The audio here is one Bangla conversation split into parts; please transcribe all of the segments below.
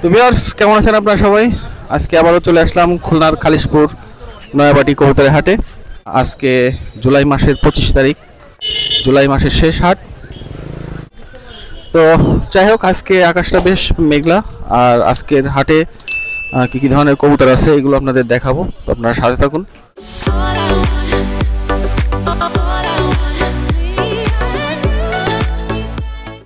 তো ভিউয়ার্স কেমন আছেন আপনারা সবাই? আজকে আবারও চলে আসলাম খুলনার খালিশপুর নয়াবাটি কবুতরের হাটে। আজকে জুলাই মাসের 25 তারিখ, জুলাই মাসের শেষ হাট। তো যাই হোক, আজকে আকাশটা বেশ মেঘলা, আর আজকের হাটে কি কি ধরনের কবুতর আছে এগুলো আপনাদের দেখাবো, তো আপনারা সাথে থাকুন।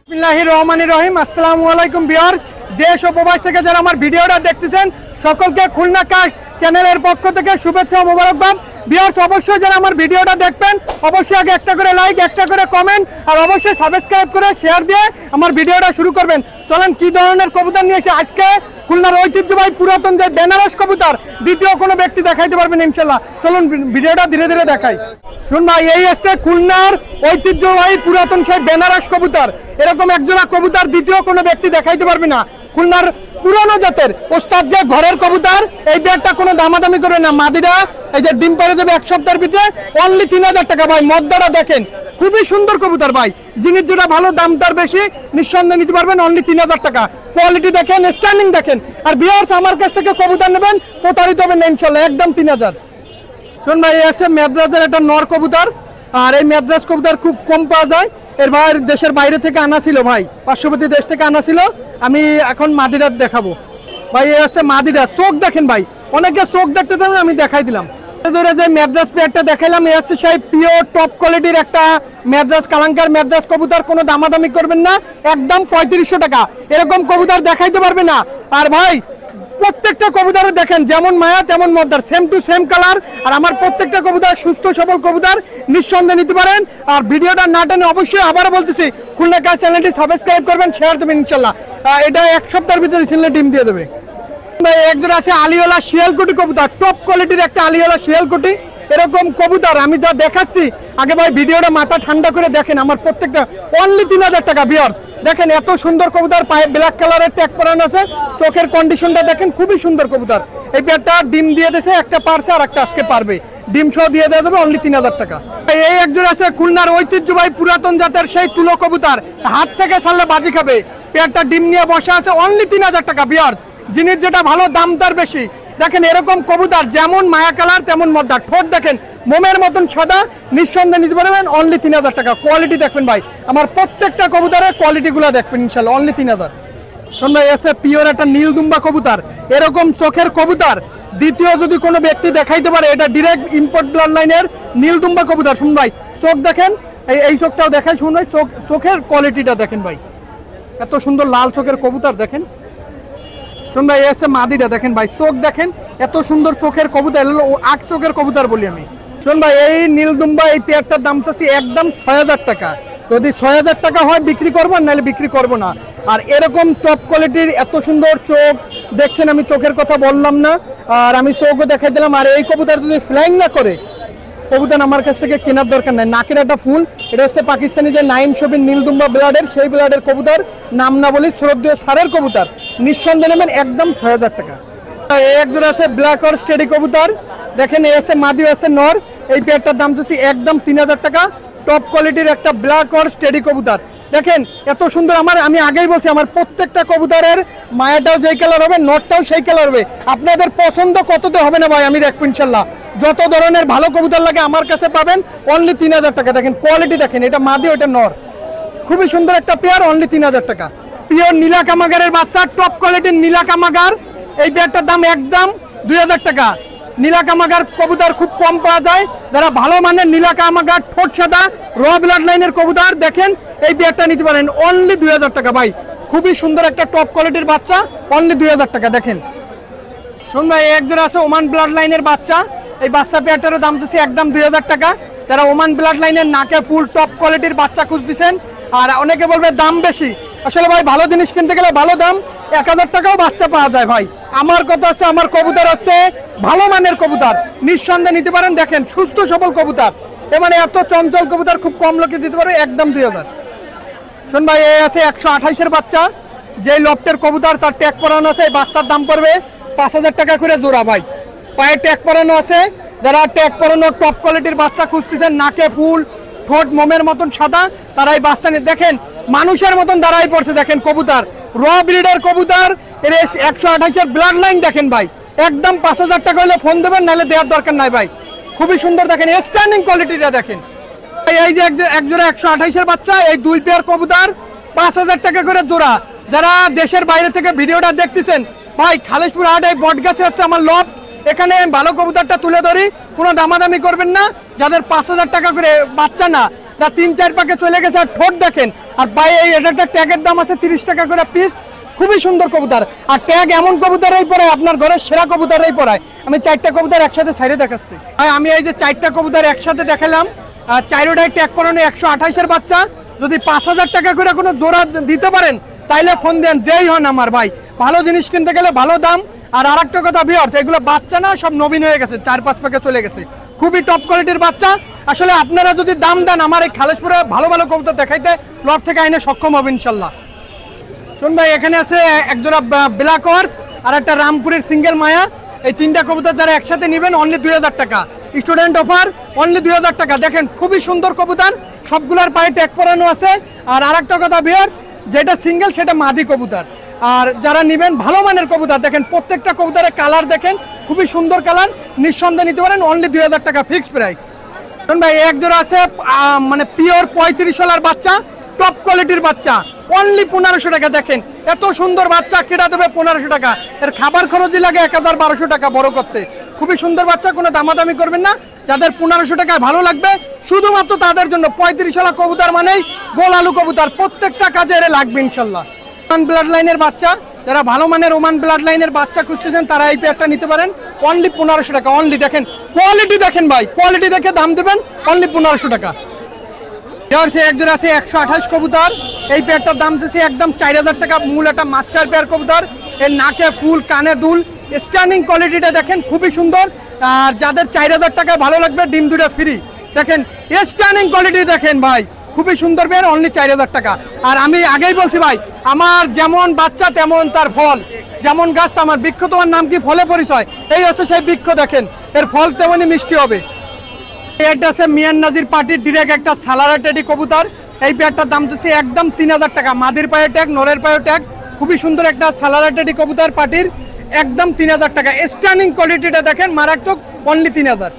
বিসমিল্লাহির রহমানির রহিম। আসসালামু আলাইকুম ভিউয়ার্স, দেশ ও প্রবাস থেকে যারা আমার ভিডিওটা দেখতেছেন সকলকে খুলনা কাস্ট চ্যানেলের পক্ষ থেকে শুভেচ্ছা ও মোবারকবাদ। ভিউয়ার্স, অবশ্যই যারা আমার ভিডিওটা দেখবেন অবশ্যই আগে একটা করে লাইক, একটা করে কমেন্ট আর অবশ্যই সাবস্ক্রাইব করে শেয়ার দিয়ে আমার ভিডিওটা শুরু করবেন। চলেন কি ধরনের কবুতর নিয়ে এসে আজকে খুলনার ঐতিহ্যবাহী পুরাতন যে বেনারস কবুতর দ্বিতীয় কোনো ব্যক্তি দেখাইতে পারবেন ইনশাল্লাহ। চলুন ভিডিওটা ধীরে ধীরে দেখাই। শুন ভাই, এই হচ্ছে খুলনার ঐতিহ্যবাহী পুরাতন সেই বেনারস কবুতর। এরকম একজোড়া কবুতর দ্বিতীয় কোনো ব্যক্তি দেখাইতে পারবে না। খুলনার পুরানো জাতের ওস্তাদকে ঘরের কবুতর, এই ব্যাগটা কোনো দামাদামি করবে না। মাদিরা এই যে ডিম পেড়ে দেবে 1 সপ্তাহের ভিতরে, অনলি 3000 টাকা ভাই। মদ্দাটা দেখেন, খুবই সুন্দর কবুতর ভাই। জিনিস যেটা ভালো, দাম তার বেশি, নিঃসন্দেহে নিতে পারবেন অনলি 3000 টাকা। কোয়ালিটি দেখেন, স্ট্যান্ডিং দেখেন। আর ভিউয়ার্স, আমার কাছ থেকে কবুতর নেবেন প্রতারিত হবেন না ইনশাল্লাহ, একদম 3000। শোন ভাই, এই আছে মেদ্রাজের একটা নর কবুতর, আর এই মেদ্রাজ কবুতর খুব কম পাওয়া যায়। এর ভাই দেশের বাইরে থেকে আনা ছিল ভাই, পার্শ্ববর্তী দেশ থেকে আনা ছিল। আমি এখন মাদিরা দেখাবো ভাই। এই আছে মাদিরা, চোখ দেখেন ভাই, অনেকে চোখ দেখতে চান, আমি দেখাই দিলাম। যে মেদ্রাজ পেয়ারটা দেখাইলাম, এই আছে সেই পিওর টপ কোয়ালিটির একটা মেদ্রাজ কালাঙ্কার মেদ্রাজ কবুতর। কোনো দামাদামি করবেন না, একদম 3500 টাকা। এরকম কবুতর দেখাইতে পারবে না। আর ভাই প্রত্যেকটা কবুতর দেখেন, যেমন মায়া তেমন মদ্দার, সেম টু সেম কালার। আর আমার প্রত্যেকটা কবুতর সুস্থ সবল কবুতর, নিঃসন্দেহে নিতে পারেন। আর ভিডিওটা না টেনে অবশ্যই আবারও বলতেছি, খুলনা কাস্ট চ্যানেলটি সাবস্ক্রাইব করবেন, শেয়ার দেবেন ইনশাল্লাহ। এটা 1 সপ্তাহের ভিতরে চ্যানেলে ডিম দিয়ে দেবে। একজন আছে আলিওলা শিয়ালকুটি কবুতর, টপ কোয়ালিটির একটা আলিওলা শিয়ালকুটি। এরকম কবুতর আমি যা দেখাচ্ছি, আগে ভাই ভিডিওটা মাথা ঠান্ডা করে দেখেন। আমার প্রত্যেকটা অনলি 3000 টাকা। ভিউয়ার্স দেখেন, এত সুন্দর কবুতর, পায়ে ব্ল্যাক কালারের ট্যাগ পরানো আছে, চোখের কন্ডিশনটা দেখেন, খুবই সুন্দর কবুতর। এই পেয়ারটা ডিম দিয়ে দিয়েছে, একটা পারছে আর একটা আজকে পারবে। ডিম সহ দিয়ে দেওয়া যাবে অনলি 3000 টাকা। এই একজন আছে খুলনার ঐতিহ্যবাহী পুরাতন জাতের সেই তুলো কবুতর, হাত থেকে ছাড়লে বাজি খাবে। পেয়ারটা ডিম নিয়ে বসে আছে অনলি 3000 টাকা। ভিউয়ার্স, জিনিস যেটা ভালো, দাম তার বেশি। দেখেন এরকম কবুতর, যেমন মায়া কালার তেমন মদ্দা, ঠোঁট দেখেন মোমের মতন সাদা, নিঃসন্দেহে নিতে পারবেন অনলি 3000 টাকা। কোয়ালিটি দেখবেন ভাই, আমার প্রত্যেকটা কবুতরের কোয়ালিটিগুলো দেখবেন ইনশাল্লাহ অনলি 3000। শোন ভাই, এসে পিওর একটা নীলদুম্বা কবুতর। এরকম চোখের কবুতর দ্বিতীয় যদি কোনো ব্যক্তি দেখাইতে পারে, এটা ডিরেক্ট ইম্পোর্ট ব্লাড লাইনের নীলদুম্বা কবুতর। শুন ভাই, চোখ দেখেন, এই চোখটাও দেখাই। শুন ভাই, চোখের কোয়ালিটিটা দেখেন ভাই, এত সুন্দর লাল চোখের কবুতর দেখেন। শোন ভাই, এসে মাদিটা দেখেন ভাই, চোখ দেখেন, এত সুন্দর চোখের কবুতর, আখ চোখের কবুতর বলি আমি। শোন ভাই, এই নীলদুম্বা এই পেয়ারটার দাম চাচ্ছি একদম 6000 টাকা। যদি 6000 টাকা হয় বিক্রি করবো, নাহলে বিক্রি করবো না। আর এরকম টপ কোয়ালিটির এত সুন্দর চোখ দেখছেন, আমি চোখের কথা বললাম না, আর আমি চোখও দেখাই দিলাম। আর এই কবুতর যদি ফ্লাইং না করে, কবুতর আমার কাছ থেকে কেনার দরকার নাই। নাকের একটা ফুল, এটা হচ্ছে পাকিস্তানি যে 9 শোপিন নীলদুম্বা ব্লাডের, সেই ব্লাডের কবুতর। নাম না বলি, শ্রদ্ধেয় সারের কবুতর, নিঃসন্দেহে নেবেন একদম 6000 টাকা। একজন আছে ব্ল্যাক আর স্টেডি কবুতর, দেখেন এ আছে মাদি, আছে নর। এই পেয়ারটার দাম চাচ্ছি একদম 3000 টাকা। টপ কোয়ালিটির একটা ব্ল্যাক আর স্টেডি কবুতর দেখেন, এত সুন্দর। আমি আগেই বলছি, আমার প্রত্যেকটা কবুতরের মায়াটাও যেই কালার হবে, নটটাও সেই কালার হবে। আপনাদের পছন্দ কততে হবে না ভাই, আমি দেখবো ইনশাল্লাহ। যত ধরনের ভালো কবুতর লাগে আমার কাছে পাবেন অনলি 3000 টাকা। দেখেন কোয়ালিটি দেখেন, এটা মাদি, ওটা নর, খুবই সুন্দর একটা পেয়ার, অনলি 3000 টাকা। পিওর নীলা কামাগারের বাচ্চা, টপ কোয়ালিটির নীলা কামাগার। এই পেয়ারটার দাম একদম 2000 টাকা। নীলা কামাগার কবুতর খুব কম পাওয়া যায়। যারা ভালো মানের নীলা কামাগার, ঠোঁট সাদা, র ব্লাড লাইনের কবুতর দেখেন, এই পেয়ারটা নিতে পারেন অনলি 2000 টাকা ভাই। খুবই সুন্দর একটা টপ কোয়ালিটির বাচ্চা, অনলি 2000 টাকা। দেখেন শুন ভাই, একজন আছে ওমান ব্লাড লাইনের বাচ্চা। এই বাচ্চা পেয়ারটারও দাম দিচ্ছি একদম 2000 টাকা। যারা ওমান ব্লাড লাইনের নাকে ফুল টপ কোয়ালিটির বাচ্চা খুঁজতেছেন, আর অনেকে বলবে দাম বেশি, আসলে ভাই ভালো জিনিস কিনতে গেলে ভালো দাম। 1000 টাকাও বাচ্চা পাওয়া যায় ভাই। আমার কথা আছে, আমার কবুতর আছে ভালো মানের কবুতর, নিঃসন্দেহে নিতে পারেন। দেখেন সুস্থ সবল কবুতর, মানে এত চঞ্চল কবুতর খুব কম লোকে দিতে পারে, একদম 2000। শোন ভাই, এই আছে 128-এর বাচ্চা, যে লফটের কবুতর, তার ট্যাগ পরানো আছে। এই বাচ্চার দাম পড়বে 5000 টাকা করে জোড়া ভাই। পায়ে ট্যাগ পরানো আছে। যারা ট্যাগ পরানো টপ কোয়ালিটির বাচ্চা খুঁজতেছেন, নাকে ফুল, ঠোঁট মোমের মতন সাদা, তারা এই বাচ্চা নিয়ে দেখেন মানুষের মতন দাঁড়াই পড়ছে। দেখেন কবুতর, র ব্রিডের কবুতর, এর 128-এর ব্লাড লাইন দেখেন ভাই, একদম 5000 টাকা হলে ফোন দেবেন, নাহলে দেওয়ার দরকার নাই ভাই। খুবই সুন্দর দেখেন, স্ট্যান্ডিং কোয়ালিটিটা দেখেন। এই যে এক জোড়া 128-এর বাচ্চা, এই 2 পেয়ার কবুতর 5000 টাকা করে জোড়া। যারা দেশের বাইরে থেকে ভিডিওটা দেখতেছেন ভাই, খালেশপুর হাট এই বটগাছে আছে আমার লব, এখানে ভালো কবুতরটা তুলে ধরি, কোনো দামাদামি করবেন না। যাদের 5000 টাকা করে বাচ্চা না, যা 3-4 পাকে চলে গেছে, আর ঠোঁট দেখেন। আর ভাই এই একটা ট্যাগের দাম আছে 30 টাকা করে পিস, খুবই সুন্দর কবুতর। আর ট্যাগ এমন কবুতরই পড়ায়, আপনার ঘরের সেরা কবুতরই পড়ায়। আমি 4টা কবুতর একসাথে সাইডে দেখাচ্ছি ভাই। আমি এই যে 4টা কবুতর একসাথে দেখালাম, আর 4টাই ট্যাগ পরানো 128-এর বাচ্চা। যদি 5000 টাকা করে কোনো জোড়া দিতে পারেন তাইলে ফোন দেন, যেই হন আমার ভাই। ভালো জিনিস কিনতে গেলে ভালো দাম। আর আরেকটা কথা ভিউয়ার্স, এগুলো বাচ্চা না, সব নবীন হয়ে গেছে, 4-5 পাকে চলে গেছে, খুবই টপ কোয়ালিটির বাচ্চা। আসলে আপনারা যদি দাম দেন, আমার এই খালেশপুরে ভালো ভালো কবুতর দেখাইতে লট থেকে আইনে সক্ষম হবে ইনশাল্লাহ। শুন ভাই, এখানে আছে এক জোড়া ব্ল্যাক হর্স আর একটা রামপুরের সিঙ্গেল মায়া। এই 3টা কবুতর যারা একসাথে নেবেন অনলি 2000 টাকা, স্টুডেন্ট অফার, অনলি 2000 টাকা। দেখেন খুবই সুন্দর কবুতর, সবগুলোর পায়ে ট্যাগ পরানো আছে। আর আরেকটা কথা ভিউয়ার্স, যেটা সিঙ্গেল সেটা মাদি কবুতর। আর যারা নেবেন ভালো মানের কবুতর, দেখেন প্রত্যেকটা কবুতরের কালার দেখেন, খুবই সুন্দর কালার, নিঃসন্দেহে নিতে পারেন, অনলি 2000 টাকা ফিক্সড প্রাইস। ভাই এক জোড়া আছে মানে পিওর 35 বাচ্চা, টপ কোয়ালিটির বাচ্চা, অনলি 1500 টাকা। দেখেন এত সুন্দর বাচ্চা, কেটা দেবে 1500 টাকা। এর খাবার খরচই লাগে 1200 টাকা বড় করতে। খুবই সুন্দর বাচ্চা, কোনো দামাদামি করবেন না। যাদের 1500 টাকায় ভালো লাগবে, শুধুমাত্র তাদের জন্য 35 কবুতর মানেই গোল আলু কবুতর, প্রত্যেকটা কাজে এর লাগবে ইনশাল্লাহ। ওমান ব্লাড লাইনের বাচ্চা, যারা ভালো মানের ওমান ব্লাড লাইনের বাচ্চা খুঁজতেছেন তারা এই পেয়ারটা নিতে পারেন, অনলি 1500 টাকা। অনলি দেখেন কোয়ালিটি দেখেন ভাই, কোয়ালিটি দেখে দাম দেবেন, অনলি 1500 টাকা। এক জোড়া আছে 128 কবুতর, এই পেয়ারটার দাম দিচ্ছে একদম 4000 টাকা। মূল একটা মাস্টার পেয়ার কবুতর, এর নাকে ফুল, কানে দুল, স্ট্যান্ডিং কোয়ালিটিটা দেখেন খুবই সুন্দর। আর যাদের 4000 টাকা ভালো লাগবে, ডিম 2টা ফ্রি। দেখেন স্ট্যান্ডিং কোয়ালিটি দেখেন ভাই, খুবই সুন্দর পেয়ার, অনলি 4000 টাকা। আর আমি আগেই বলছি ভাই, আমার যেমন বাচ্চা তেমন তার ফল, যেমন গাছ আমার বৃক্ষ। তোমার নাম কি? ফলে পরিচয়। এই হচ্ছে সেই বৃক্ষ, দেখেন এর ফল তেমনই মিষ্টি হবে। এটা আছে মিয়ান নাজির পার্টির ডিরেক্ট একটা সালারা টেডি কবুতর, এই পেয়ারটার দাম দিচ্ছে একদম 3000 টাকা। মাদির পায়ে ট্যাগ, নরের পায়ে ট্যাগ, খুবই সুন্দর একটা সালারা টেডি কবুতর পার্টির, একদম 3000 টাকা। স্ট্যান্ডিং কোয়ালিটিটা দেখেন মারাত্মক, অনলি 3000।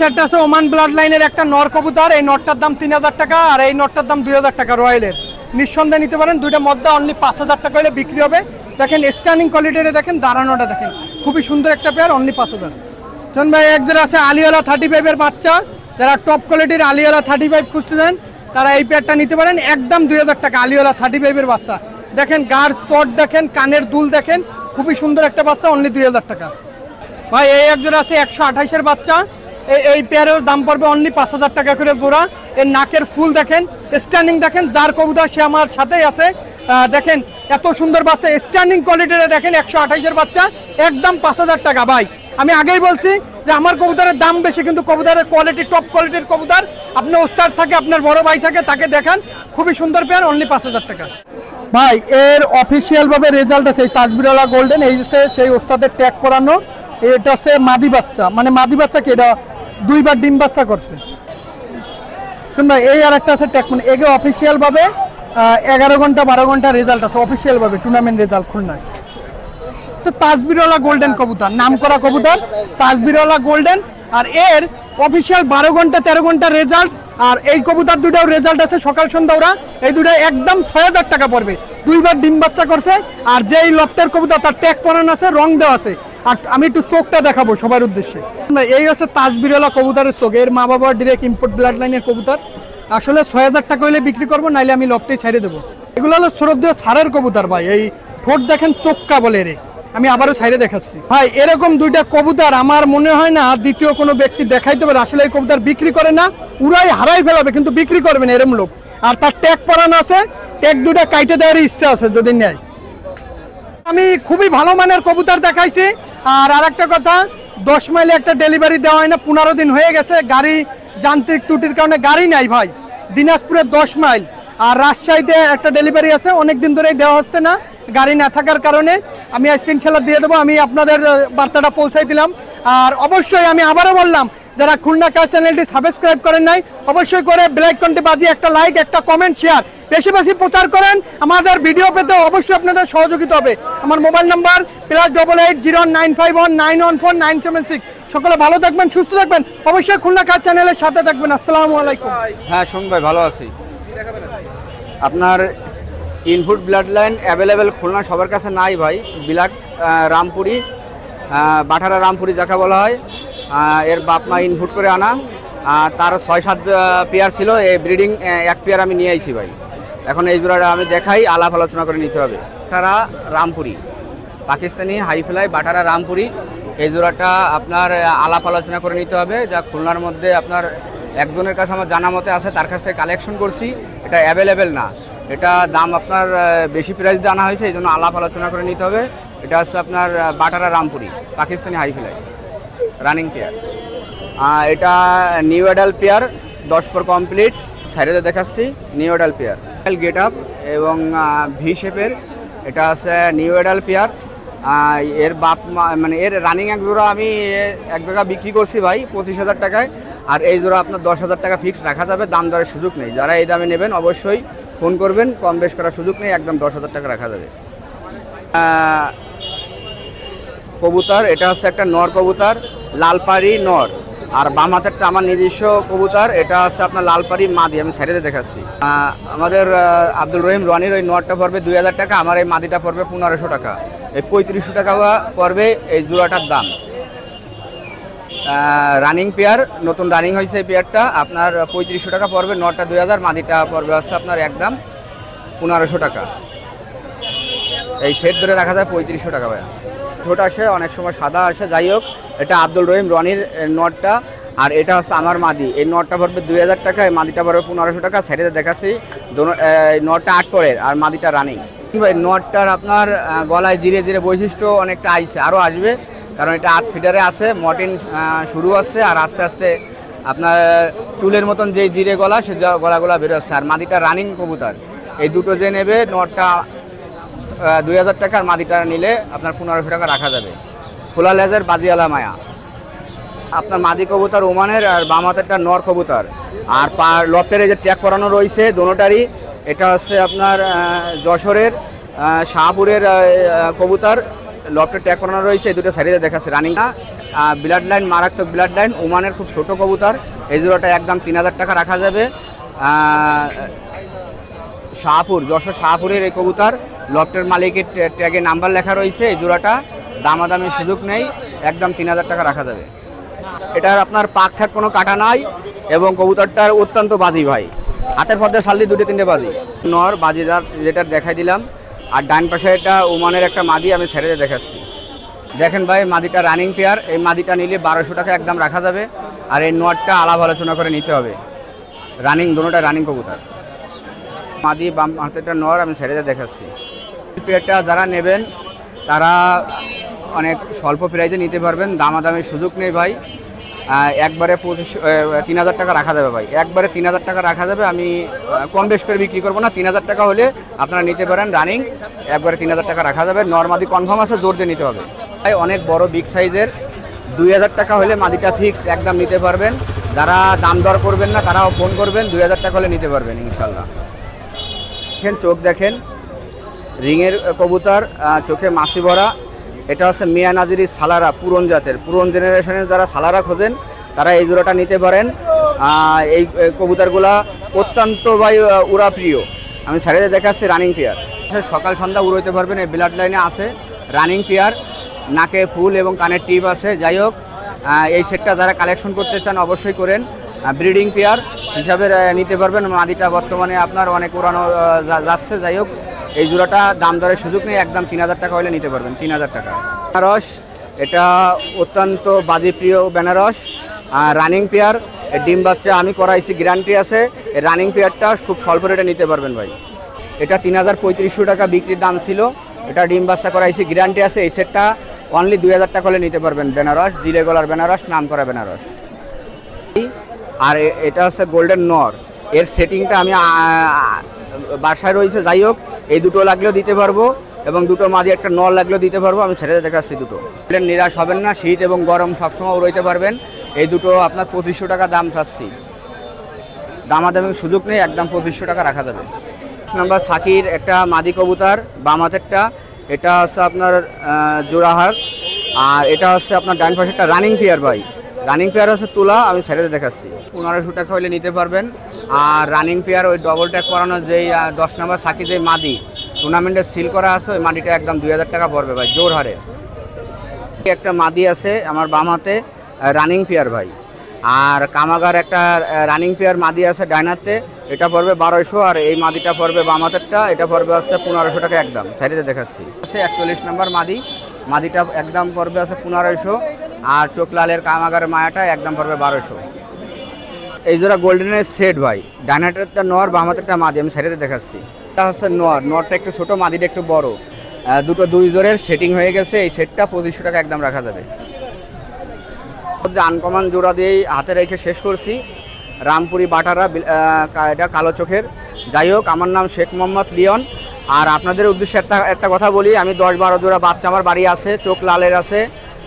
সেটটা আছে ওমান ব্লাড লাইনের একটা নর কবুতর, এই নটটার দাম 3000 টাকা, আর এই নটটার দাম 2000 টাকা। রয়্যালের নিঃসন্দেহে নিতে পারেন, 2টার মধ্যে অনলি 5000 টাকা হলে বিক্রি হবে। দেখেন স্ট্যান্ডিং কোয়ালিটিটা দেখেন, দাঁড়ানোটা দেখেন, খুবই সুন্দর একটা পেয়ার, অনলি 5000। শোন ভাই, একজন আছে আলিওয়ালা 35-এর বাচ্চা, যারা টপ কোয়ালিটির আলিওয়ালা 35 খুঁজছেন তারা এই পেয়ারটা নিতে পারেন, একদম 2000 টাকা। আলিওয়ালা 35-এর বাচ্চা দেখেন, গার শট দেখেন, কানের দুল দেখেন, খুবই সুন্দর একটা বাচ্চা, অনলি 2000 টাকা। ভাই এই একজন আছে 128-এর বাচ্চা, এই পেয়ারের দাম পড়বে অনলি 5000 টাকা করে জোড়া। এর নাকের ফুল দেখেন, স্ট্যান্ডিং দেখেন, যার কবুতর সে আমার সাথেই আছে। দেখেন এত সুন্দর বাচ্চা, স্ট্যান্ডিং কোয়ালিটিটা দেখেন, 128-এর বাচ্চা, একদম 5000 টাকা। ভাই আমি আগেই বলছি যে আমার কবুতরের দাম বেশি, কিন্তু কবুতরের কোয়ালিটি টপ কোয়ালিটির কবুতর। আপনার ওস্তাদ থাকে, আপনার বড় ভাই থাকে, তাকে দেখান, খুবই সুন্দর পেয়ার, অনলি 5000 টাকা। ভাই এর অফিসিয়াল ভাবে রেজাল্ট আছে এই তাজবিরওয়ালা গোল্ডেন, এই হচ্ছে সেই ওস্তাদের ট্যাগ করানো। এটা হচ্ছে মাদি বাচ্চা, মানে মাদি বাচ্চা কি, এটা 2বার ডিম বাচ্চা করছে। শুন ভাই, এই আর একটা আছে ট্যাগ, মানে এগে অফিসিয়াল ভাবে 11 ঘন্টা 12 ঘন্টা রেজাল্ট আছে অফিসিয়াল ভাবে, টুর্নামেন্ট রেজাল্ট খুলনায়। তাজবিরওয়ালা গোল্ডেন কবুতর, নাম করা কবুতর তাজবিরওয়ালা গোল্ডেন, আর এর অফিসিয়াল 12 ঘন্টা 13 ঘন্টা রেজাল্ট। আর এই কবুতর দুটাও রেজাল্ট আছে সকাল সন্ধ্যা, ওরা এই দুটো একদম 6000 টাকা পড়বে। 2বার ডিম বাচ্চা করছে, আর যেই লফটের কবুতর তার ট্যাগ পরানো আছে, রং দেওয়া আছে। আর আমি একটু চোখটা দেখাবো সবার উদ্দেশ্যে। এই হচ্ছে তাজবিরওয়ালা কবুতরের চোখ, এর মা বাবার ডিরেক্ট ইম্পোর্ট ব্লাড লাইনের কবুতর। আসলে 6000 টাকা হলে বিক্রি করবো, নাইলে আমি লফটেই ছেড়ে দেবো। এগুলো হলো শ্রদ্ধেয় সারের কবুতর ভাই, এই ঠোঁট দেখেন, চোখকা বলে রে। আমি আবারও সাইডে দেখাচ্ছি ভাই, এরকম 2টা কবুতর আমার মনে হয় না দ্বিতীয় কোনো ব্যক্তি দেখাইতে পারে। আসলে এই কবুতর বিক্রি করে না, উড়াই হারাই ফেলাবে, কিন্তু বিক্রি করবে না এরকম লোক। আর তার ট্যাগ পরানো আছে, ট্যাগ 2টা কাইটে দেওয়ার ইচ্ছা আছে যদি নেয়। আমি খুবই ভালো মানের কবুতর দেখাইছি। আর আরেকটা কথা, 10 মাইলে একটা ডেলিভারি দেওয়া হয় না, 15 দিন হয়ে গেছে, গাড়ি যান্ত্রিক ত্রুটির কারণে গাড়ি নাই ভাই। দিনাজপুরে 10 মাইল, আর রাজশাহীতে একটা ডেলিভারি আছে, অনেকদিন ধরেই দেওয়া হচ্ছে না, গাড়ি না থাকার কারণে। আমি আজকে ইনশাল্লাহ দিয়ে দেবো, আমি আপনাদের বার্তাটা পৌঁছাই দিলাম। আর অবশ্যই আমি আবারও বললাম, যারা খুলনা কাজ চ্যানেলটি সাবস্ক্রাইব করেন নাই অবশ্যই করে বেল আইকনটি বাজিয়ে একটা লাইক, একটা কমেন্ট, শেয়ার বেশি বেশি প্রচার করেন। আমাদের ভিডিও পেতে অবশ্যই আপনাদের সহযোগিতা হবে। আমার মোবাইল নাম্বার +880991491496। সকলে ভালো থাকবেন, সুস্থ থাকবেন, অবশ্যই খুলনা কাজ চ্যানেলের সাথে থাকবেন। আসসালামু আলাইকুম। হ্যাঁ শুন ভাই, ভালো আছি। আপনার input blood line available Khulna সবার কাছে নাই ভাই। বিলাক রামপুরি, বাটারা রামপুরি যাকে বলা হয়, এর বাপ মা ইনপুট করে আনা। তার 6-7 পেয়ার ছিল, এই ব্রিডিং এক পেয়ার আমি নিয়ে আইছি ভাই। এখন এই জোড়াটা আমি দেখাই, আলাপ আলোচনা করে নিতে হবে। বাটারা রামপুরি, পাকিস্তানি হাইফ্লাই বাটারা রামপুরি, এই জোড়াটা আপনার আলাপ আলোচনা করে নিতে হবে। যা খুলনার মধ্যে আপনার একজনের কাছে আমার জানা মতে আছে, তার কাছ থেকে কালেকশন করছি। এটা অ্যাভেলেবেল না, এটা দাম আপনার বেশি প্রাইস দিয়ে আনা হয়েছে, এই জন্য আলাপ আলোচনা করে নিতে হবে। এটা হচ্ছে আপনার বাটারা রামপুরি, পাকিস্তানি হাইফ্লাই রানিং পেয়ার। এটা নিউ অ্যাডাল পেয়ার, 10 পর কমপ্লিট, সাইডে দেখাচ্ছি। New adult pair get up এবং ভি শেপের, এটা আছে নিউ অ্যাডাল পেয়ার। এর বাপ মা মানে এর রানিং এক জোড়া আমি এক জায়গা বিক্রি করছি ভাই 25,000 টাকায়, আর এই জোড়া আপনার 10,000 টাকা ফিক্স রাখা যাবে, দাম দরের সুযোগ নেই। যারা এই দামে নেবেন অবশ্যই ফোন করবেন, কম বেশ করার সুযোগ নেই, একদম 10,000 টাকা রাখা যাবে। কবুতর, এটা হচ্ছে একটা নর কবুতর, লালপাড়ি নর, আর বাম হাতেরটা আমার নিজস্ব কবুতর, এটা হচ্ছে আপনার লালপাড়ি মাদি। আমি সাইডে দেখাচ্ছি। আমাদের আব্দুল রহিম রনির ওই নরটা পড়বে 2,000 টাকা, আমার এই মাদিটা পড়বে 1,500 টাকা। এই 3500 টাকা পড়বে এই জোড়াটার দাম। রানিং পেয়ার, নতুন রানিং হয়েছে এই পেয়ারটা, আপনার 3500 টাকা পড়বে। নরটা 2,000, মাদিটা পড়বে হচ্ছে আপনার একদম 1,500 টাকা। এই সেট ধরে রাখা যায় 3500 টাকা ভাই। ছোট আসে, অনেক সময় সাদা আসে, যাই হোক এটা আব্দুল রহিম রনির নটটা, আর এটা হচ্ছে আমার মাদি। এই নটটা পড়বে 2,000 টাকা, এই মাদিটা পড়বে 1,500 টাকা। সাইডে দেখাচ্ছি, নটটা 8 পরের আর মাদিটা রানিং। নটটার আপনার গলায় জিরে জিরে বৈশিষ্ট্য অনেকটা আইছে, আরও আসবে, কারণ এটা 8 ফিটারে আছে, মর্টিন শুরু হচ্ছে, আর আস্তে আস্তে আপনার চুলের মতন যে জিরে গলা, সে গলাগুলা বেরোচ্ছে। আর মাদিটা রানিং কবুতর। এই দুটো যে নেবে, নটটা 2,000 টাকা, আর মাদিটা নিলে আপনার 1,500 টাকা রাখা যাবে। খোলা লেজের বাজিয়ালা মায়া, আপনার মাদি কবুতর ওমানের, আর বাম হাতেরটা নর কবুতর। আর লফটের এই যে ট্যাগ করানো রয়েছে দোনোটারই, এটা হচ্ছে আপনার যশোরের শাহপুরের কবুতর, লফটের ট্যাগ করানো রয়েছে। এই দুটো সাইডে দেখাচ্ছে রানিং। ব্লাড লাইন, মারাত্মক ব্লাড লাইন, ওমানের খুব ছোট কবুতর। এই জোড়াটা একদম 3,000 টাকা রাখা যাবে। শাহপুর, যশোর শাহপুরের এই কবুতর, লফটের মালিকের ট্যাগে নাম্বার লেখা রয়েছে। এই জোড়াটা দামাদামির সুযোগ নেই, একদম 3,000 টাকা রাখা যাবে। এটার আপনার পাক ঠাক কোনো কাটা নাই, এবং কবুতরটার অত্যন্ত বাজি ভাই। হাতের পর্দা সাললি 2-3টে বাজি। নর বাজিদার যেটা দেখাই দিলাম, আর ডান পাশে এটা ওমানের একটা মাদি, আমি ছেড়ে দেখাচ্ছি। দেখেন ভাই, মাদিটা রানিং পেয়ার। এই মাদিটা নিলে 1,200 টাকা একদম রাখা যাবে, আর এই নটটা আলাপ আলোচনা করে নিতে হবে। রানিং, দুটোটা রানিং কবুতর। মাদি বাম হাতেরটা নর, আমি ছেড়ে দেখাচ্ছি। পেয়ারটা যারা নেবেন তারা অনেক স্বল্প প্রাইজে নিতে পারবেন, দামাদামির সুযোগ নেই ভাই। একবারে 3,000 টাকা রাখা যাবে ভাই, একবারে 3,000 টাকা রাখা যাবে। আমি কম বেশ করে বিক্রি করবো না, 3,000 টাকা হলে আপনারা নিতে পারেন রানিং, একবারে 3,000 টাকা রাখা যাবে। নর্মাদি কনফার্ম আছে, জোর দিয়ে নিতে হবে ভাই। অনেক বড় বিগ সাইজের, 2,000 টাকা হলে মাদিটা ফিক্স একদম নিতে পারবেন। যারা দাম দর করবেন না তারাও ফোন করবেন, 2,000 টাকা হলে নিতে পারবেন ইনশাল্লাহ। দেখেন, চোখ দেখেন, রিংয়ের কবুতর, চোখে মাছি ভরা। এটা হচ্ছে মিয়া নাজিরি সালারা, পুরন জাতের, পুরন জেনারেশনের যারা সালারা খোঁজেন তারা এই জোড়াটা নিতে পারেন। এই কবুতরগুলা অত্যন্ত ভাই উড়া প্রিয়। আমি সাইডে দেখাচ্ছি রানিং পেয়ার, সকাল সন্ধ্যা উড়াইতে পারবেন। এই ব্লাড লাইনে আছে রানিং পেয়ার, নাকে ফুল এবং কানের টিপ আছে। যাই হোক, এই সেটটা যারা কালেকশন করতে চান অবশ্যই করেন। ব্রিডিং পেয়ার হিসাবে নিতে পারবেন। মাদিটা বর্তমানে আপনার অনেক উড়ানো যাচ্ছে। যাই হোক, এই জোড়াটা দাম দরের সুযোগ নেই, একদম 3,000 টাকা হলে নিতে পারবেন, 3,000 টাকা। বেনারস, এটা অত্যন্ত বাজিপ্রিয় বেনারস, রানিং পেয়ার। ডিম বাচ্চা আমি করাইছি, গ্যারান্টি আছে। এই রানিং পেয়ারটা খুব স্বল্প রেটে নিতে পারবেন ভাই। এটা 3,3500 টাকা বিক্রির দাম ছিল, এটা ডিম বাচ্চা করাইছি, গ্যারান্টি আছে। এই সেটটা অনলি 2,000 টাকা হলে নিতে পারবেন। বেনারস, জিরে গলার বেনারস, নাম করা বেনারস। আর এটা হচ্ছে গোল্ডেন নর, এর সেটিংটা আমি বাসায় রয়েছে। যাই হোক, এই দুটো লাগলেও দিতে পারবো, এবং দুটো মাঝে একটা নল লাগলেও দিতে পারবো। আমি ছেড়ে দেখাচ্ছি দুটো। নিরাশ হবেন না, শীত এবং গরম সবসময় রইতে পারবেন। এই দুটো আপনার 2500 টাকা দাম চাচ্ছি, দামাদামি সুযোগ নেই, একদম 2500 টাকা রাখা যাবে। নাম্বার সাকির একটা মাদি কবুতর, বাম হাতেরটা, এটা হচ্ছে আপনার জোড়াহার, আর এটা হচ্ছে আপনার ডান পাশে একটা রানিং পেয়ার ভাই। রানিং পেয়ার হচ্ছে তুলা, আমি সাইডে দেখাচ্ছি, 1500 টাকা হলে নিতে পারবেন। আর রানিং পেয়ার ওই ডবল ট্যাগ করানো যেই 10 নম্বর সাকি যে মাদি টুর্নামেন্টে সিল করা আছে, ওই মাদিটা একদম 2000 টাকা পড়বে ভাই, জোর হারে। একটা মাদি আছে আমার বাম হাতে, রানিং পেয়ার ভাই। আর কামাগার একটা রানিং পেয়ার মাদি আছে ডান হাতে, এটা পড়বে 1200। আর এই মাদিটা পড়বে বাম হাতেরটা, এটা পড়বে হচ্ছে 1500 টাকা একদম, সাইডে দেখাচ্ছি। আছে 41 নম্বর মাদি, মাদিটা একদম পড়বে আছে 1500। আর চোখ লালের কামাগারের মায়াটা একদম পড়বে 1200। এই জোড়া গোল্ডেনের সেট ভাই, ডান হাতেরটা নর, বাম হাতেরটা মাদি, আমি সাইডে দেখাচ্ছি। এটা হচ্ছে নর, নরটা একটু ছোটো, মাদিটা একটু বড়, দুটো দুই জোরের সেটিং হয়ে গেছে। এই সেটটা 2500 টাকা একদম রাখা যাবে। আনকমন জোড়া দিয়েই হাতে রেখে শেষ করছি, রামপুরি বাটারা, এটা কালো চোখের। যাই হোক, আমার নাম শেখ মোহাম্মদ লিওন। আর আপনাদের উদ্দেশ্যে একটা কথা বলি, আমি 10-12 জোড়া বাচ্চা আমার বাড়ি আছে, চোখ লালের আছে,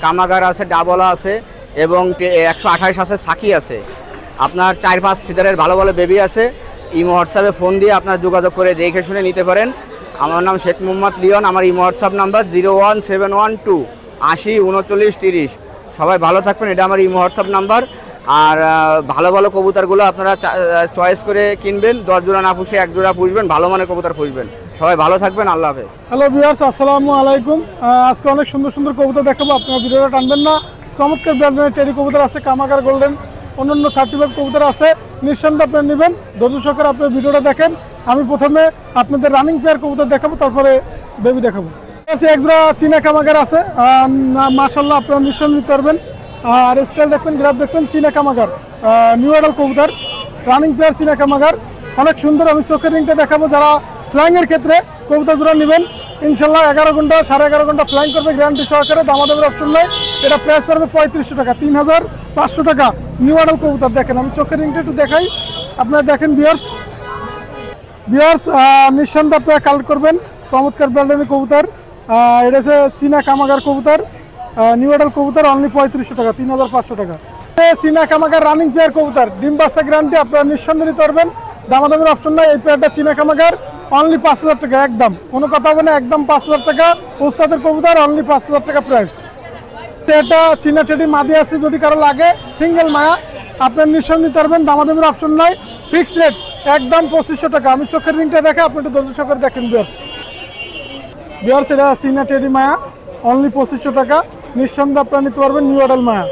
কামাগার আছে, ডাবলা আছে, এবং 128 আছে, সাকি আছে। আপনার 4-5 ফিদারের ভালো ভালো বেবি আছে। ইমো হোয়াটসঅ্যাপে ফোন দিয়ে আপনার যোগাযোগ করে দেখে শুনে নিতে পারেন। আমার নাম শেখ মোহাম্মদ লিওন, আমার ইমো হোয়াটসঅ্যাপ নাম্বার 01712 80 39 30। সবাই ভালো থাকবেন, এটা আমার ইমো হোয়াটসঅ্যাপ নাম্বার। আর ভালো ভালো কবুতরগুলো আপনারা চয়েস করে কিনবেন, 10 জোড়া না পুষে 1 জোড়া পুষবেন, ভালো মানের কবুতর পুষবেন। সবাই ভালো থাকবেন, আল্লাহ হাফেজ। হ্যালো ভিউয়ার্স, আসসালামু আলাইকুম। আজকে অনেক সুন্দর সুন্দর কবুতর দেখাবো, আপনারা ভিডিওটা টানবেন না। চমৎকার ব্র্যান্ডের টেরি কবুতর আছে, কামাগার গোল্ডেন, অন্যান্য 35 কবুতর আছে, নিঃসন্দেহে আপনারা নেবেন। ধৈর্য সহকারে আপনার ভিডিওটা দেখেন। আমি প্রথমে আপনাদের রানিং পেয়ার কবুতর দেখাবো, তারপরে বেবি দেখাবো। এক জোড়া চীনা কামাগার আছে, মাশাআল্লাহ আপনারা নিঃসন্দেহে নিতে পারবেন। আর স্টাইল দেখবেন, গ্রাফ দেখবেন, চীনা কামাগার, নিউ অ্যাডাল কবুতর, রানিং পেয়ার চীনা কামাগার, অনেক সুন্দর। আমি চোখের রিংটা দেখাবো। যারা ফ্লাইংয়ের ক্ষেত্রে কবুতর জোড়া নেবেন, ইনশাল্লাহ 11 ঘন্টা 11.5 ঘন্টা ফ্লাইং করবে, গ্যারান্টি সহকারে, দামাদামের অপশন নেই। এটা প্রাইস পড়বে 3500 টাকা, 3500 টাকা। নিউ অ্যাডাল কবুতর দেখেন, আমি চোখের রিংটা একটু দেখাই, আপনারা দেখেন। ভিউয়ার্স নিঃসন্দেহে আপনারা কালেক্ট করবেন, চমৎকার ব্র্যান্ডের কবুতর। এটা হচ্ছে চীনা কামাগার কবুতর, নিউ অ্যাডাল কবুতর, অনলি 3500 টাকা, 3500 টাকা। চীনা কামাগার রানিং পেয়ার কবুতর, ডিম বাচ্চা গ্যারান্টি, আপনারা নিঃসন্দেহে নিতে পারবেন, দামাদামের অপশন নাই। এই পেয়ারটা চীনা কামাগার, অনলি 5000 টাকা একদম, কোনো কথা হবে না, একদম 5000 টাকা। ওস্তাদের কবুতর, অনলি 5000 টাকা প্রাইস। এটা চীনা টেডি মাদি আছে, যদি কারো লাগে সিঙ্গেল মায়া, আপনার নিঃসন্দেহে নিতে পারবেন, দামাদামের অপশন নাই, ফিক্সড রেট একদম 2500 টাকা। আমি চোখের রিংটা দেখে আপনি একটু ধৈর্য সহকারে দেখেন। ভিউয়ার্স এটা চীনা টেডি মায়া, অনলি 2500 টাকা, নিঃসন্দেহে আপনারা নিতে পারবেন, নিউ অ্যাডাল মায়া।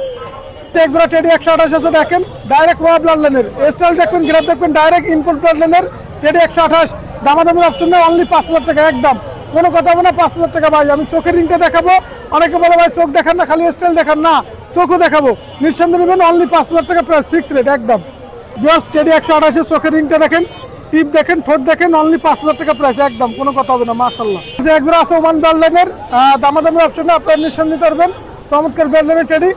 একজোড়া টেডি 128 আছে, দেখেন ডাইরেক্ট ওয়া ব্লাড লাইনের, স্টাইল দেখবেন, গ্রাফ দেখবেন, ডাইরেক্ট ইনপুট ব্লাড লাইনের টেডি 128, দামাদামের অপশন নেই, অনলি 5000 টাকা একদম, কোনো কথা হবে না, 5000 টাকা ভাই। আমি চোখের রিংটা দেখাবো, অনেকে বলে ভাই চোখ দেখান না, খালি স্টাইল দেখান, না চোখও দেখাবো, নিঃসন্দেহে নেবেন, অনলি 5000 টাকা প্রাইস, ফিক্সড রেট একদম। ভিউয়ার্স টেডি 128 চোখের রিংটা দেখেন, টিপ দেখেন, ঠোঁট দেখেন, অনলি 5000 টাকা প্রাইস একদম, কোনো কথা হবে না, মাশাআল্লাহ। একজোড়া আছে ওমান ব্লাড লাইনের, দামাদামের অপশনে আপনারা নিঃসন্দেহে নিতে পারবেন, চমৎকার ব্লাড লাইনের টেডি,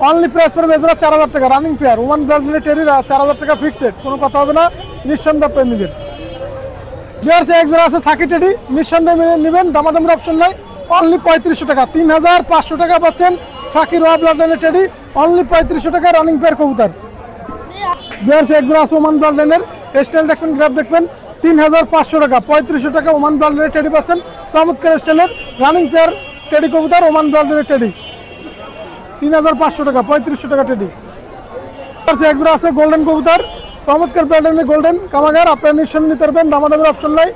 অনলি প্রাইস পড়বে এজোড়া 4000 টাকা, রানিং পেয়ার, ওমান ব্লাড লাইনের টেডি 4000 টাকা ফিক্সড, কোনো কথা হবে না, নিঃসন্দেহে আপনারা নেবেন। ভিউয়ার্স একজোড়া আছে সাকি টেডি, নিঃসন্দেহে নেবেন, দামাদামের অপশন নাই, অনলি 3500 টাকা, 3500 টাকা পাচ্ছেন সাকি র ব্লাড লাইনের টেডি, অনলি 3500 টাকা, রানিং পেয়ার কবুতর। ভিউয়ার্স একজোড়া আছে ওমান ব্লাড লাইনের, স্টাইল দেখবেন, গ্রাফ দেখবেন, 3500 টাকা, 3500 টাকা ওমান ব্লাড লাইনের টেডি পাচ্ছেন, চমৎকার স্টাইলের রানিং পেয়ার টেডি কবুতর, ওমান ব্লাড লাইনের টেডি, 3500 টাকা, 3500 টাকা টেডি। একজোড়া আছে গোল্ডেন কবুতর, চমৎকার ব্র্যান্ডের গোল্ডেন কামাগার, আপনারা নিঃসন্দেহে নিতে পারবেন, দামাদামের অপশন নাই,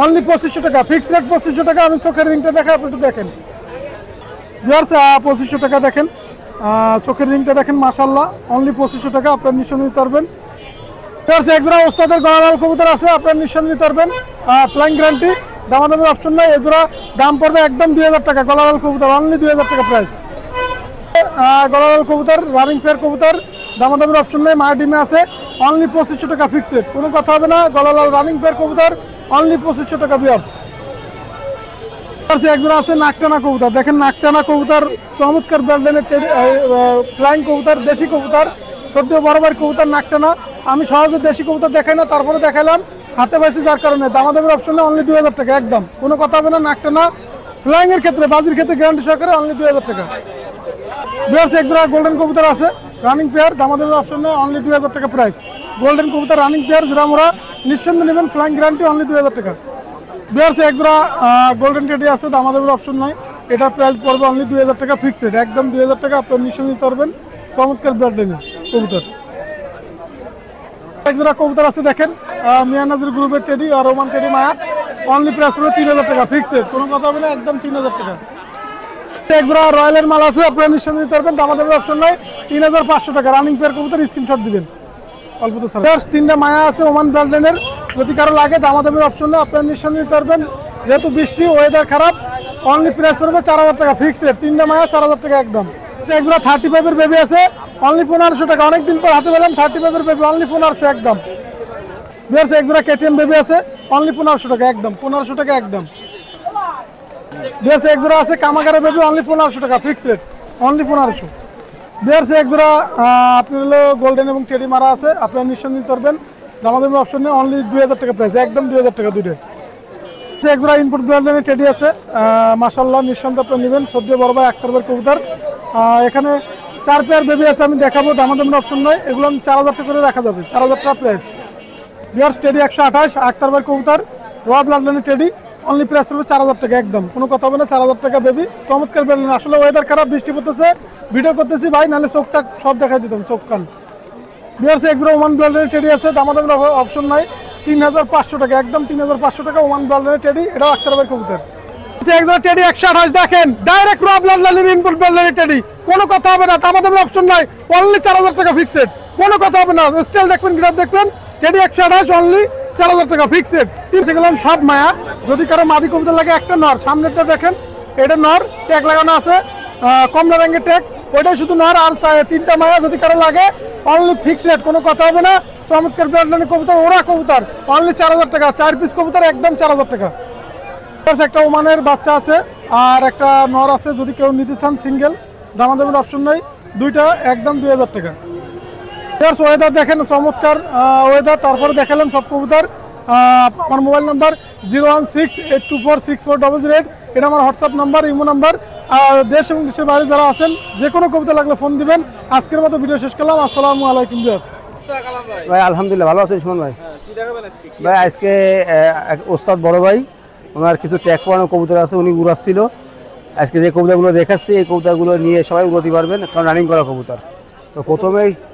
অনলি 2500 টাকা, ফিক্সড রেট 2500 টাকা। আমি চোখের রিংটা দেখে আপনি একটু দেখেন। ভিউয়ার্স 2500 টাকা দেখেন, চোখের রিংটা দেখেন, মাশাআল্লাহ, অনলি 2500 টাকা, আপনারা নিঃসন্দেহে নিতে পারবেন। ভিউয়ার্স একজোড়া ওস্তাদের গলালাল কবুতর আছে, আপনারা নিঃসন্দেহে নিতে পারবেন, ফ্লাইং গ্যারান্টি, দামাদামের অপশন নাই। এজোড়া দাম পড়বে একদম 2000 টাকা, গলালাল কবুতর, অনলি 2000 টাকা প্রাইস। গলালাল কবুতর, রানিং পেয়ার কবুতর, দামাদামের অপশন নেই, মায়ের ডিমে আছে, অনলি 2500 টাকা ফিক্সড রেট, কোনো কথা হবে না, গলালাল রানিং পেয়ার কবুতর, অনলি 2500 টাকা। ভিউয়ার্স একজোড়া আছে নাকটানা কবুতর, দেখেন নাকটানা কবুতর, চমৎকার ব্র্যান্ডের ফ্লাইং কবুতর, দেশি কবুতর, সদ্য বরাবর কবুতর নাকটানা। আমি সহজে দেশি কবুতর দেখাই না, তারপরে দেখাইলাম, হাতে পাইছি যার কারণে, দামাদামের অপশন নেই, অনলি 2000 টাকা একদম, কোনো কথা হবে না, নাকটানা ফ্লাইং এর ক্ষেত্রে, বাজির ক্ষেত্রে গ্যারান্টি সহকারে, অনলি 2000 টাকা। ভিউয়ার্স একজোড়া গোল্ডেন কবুতর আছে, রানিং পেয়ার, দামাদামের অপশন নেই, অনলি 2000 টাকা প্রাইস। গোল্ডেন কবুতর রানিং পেয়ার যেটা আমরা নিঃসন্দেহে নেবেন, ফ্লাইং গ্যারান্টি, অনলি 2000 টাকা। বিয়ার্স এক জোড়া গোল্ডেন টেডি আছে, দামাদামের অপশন নাই, এটা প্রাইস পড়বে অনলি 2000 টাকা ফিক্সড, একদম 2000 টাকা। আপনার নিঃসন্দেহে নিতে পারবেন, চমৎকার ব্লাড লাইনের কবুতর। এক জোড়া কবুতর আছে দেখেন, মিয়ানাজুর গ্রুপের টেডি আর রোমান টেডি মায়া, অনলি প্রাইস পড়বে 3000 টাকা ফিক্সড, কোনো কথা হবে না, একদম 3000 টাকা। এক জোড়া রয়্যালের মাল আছে, আপনারা নিঃসন্দেহে নিতে পারবেন, দামাদামের অপশন নাই, 3500 টাকা। রানিং পেয়ার কবুতর, স্ক্রিনশট দিবেন অল্প তো স্যার। তিনটা মায়া আছে ওমান ব্লাড লাইনের, যদি কারো লাগে দামাদামের অপশন নেই, আপনারা নিঃসন্দেহে নিতে পারবেন। যেহেতু বৃষ্টি, ওয়েদার খারাপ, অনলি প্রাইস পড়বে 4000 টাকা ফিক্সড, তিনটা মায়া 4000 টাকা একদম। এক জোড়া 35 এর বেবি আছে, অনলি 1500 টাকা। অনেকদিন পর হাতে পেলাম 35 এর বেবি, অনলি 1500 একদম। বিয়ার্স এক জোড়া কেটিএম বেবি আছে, অনলি 1500 টাকা একদম, 1500 টাকা একদম। বিয়ার্স এক জোড়া আছে কামাগারে বেবি, অনলি 1500 টাকা ফিক্সড রেট, অনলি 1500। বিয়ার্স এক জোড়া আপনার হলো গোল্ডেন এবং টেডি মারা আছে, আপনারা নিঃসন্দেহে নিতে পারবেন, দামাদামের অপশন নেই, অনলি 2000 টাকা প্রাইস, একদম 2000 টাকা দুইটাই। এক জোড়া ইনপুট ব্লাড লাইনের টেডি আছে, মাশাআল্লাহ, নিঃসন্দেহে আপনারা নেবেন, সদ্য বড় ভাই আক্তারবার কবুতর। এখানে 4 পেয়ার বেবি আছে, আমি দেখাবো, দামাদামের অপশন নয়, এগুলো 4000 টাকা করে রাখা যাবে, 4000 টাকা প্রাইস। বিয়ার্স টেডি 128 আক্তারবার কবুতর, র ব্লাড লাইনের টেডি, অনলি প্রাইস পড়বে 4000 টাকা একদম, কোনো কথা হবে না, 4000 টাকা বেবি, চমৎকার ব্লাড লাইন। আসলে ওয়েদার খারাপ, বৃষ্টি পড়তেছে, ভিডিও করতেছি ভাই, নাহলে চোখটা সব দেখাই দিতাম, চোখ কান। বিয়ার্স এক জোড়া ওমান ব্লাড লাইনের টেডি আছে, দামাদামের অপশন নাই, 3500 টাকা একদম, 3500 টাকা ওমান ব্লাড লাইনের টেডি, এটাও আক্তারবার কবুতর। এক জোড়া টেডি 128 দেখেন, ডাইরেক্ট র ব্লাড লাইনের ইনপুট ব্লাড লাইনের টেডি, কোনো কথা হবে না, দামাদামের অপশন নাই, অনলি 4000 টাকা ফিক্সড, কোনো কথা হবে না। স্টাইল দেখবেন, গ্রাফ দেখবেন, টেডি 128 অনলি 4000 টাকা ফিক্সড। সেগুলো সব মায়া, যদি কারো মাদি কবুতর লাগে, একটা নর, সামনেরটা দেখেন, এটা নর, ট্যাগ লাগানো আছে, কমলা রঙের ট্যাগ, ওইটাই শুধু নর, আর তিনটা মায়া যদি কারো লাগে, অনলি ফিক্সড রেট, কোনো কথা হবে না। চমৎকার ব্লাড লাইনের কবুতর, ওরা কবুতর, অনলি 4000 টাকা, 4 পিস কবুতর একদম 4000 টাকা। একটা ওমানের বাচ্চা আছে আর একটা নর আছে, যদি কেউ নিতে চান সিঙ্গেল, দামাদামের অপশন নাই, দুইটা একদম 2000 টাকা। ওয়েদার দেখেন, চমৎকার ওয়েদার। তারপরে দেখালাম সব কবুতর। আমার মোবাইল নাম্বার 01682464008, এটা আমার হোয়াটসঅ্যাপ নাম্বার, ইমো নাম্বার। দেশ এবং দেশের বাইরে যারা আছেন, যে কোনো কবিতা লাগলে ফোন দিবেন। আজকের মতো ভিডিও শেষ করলাম, আসসালামু আলাইকুম। ভাই আলহামদুলিল্লাহ ভালো আছেন সুমন ভাই। ভাই আজকে এক ওস্তাদ বড় ভাই, ওনার কিছু ট্যাগ পড়ানো কবুতর আছে, উনি উড়াচ্ছিল। আজকে যে কবুতরগুলো দেখাচ্ছি, এই কবুতরগুলো নিয়ে সবাই উড়াতে পারবেন, কারণ রানিং করা কবুতর। তো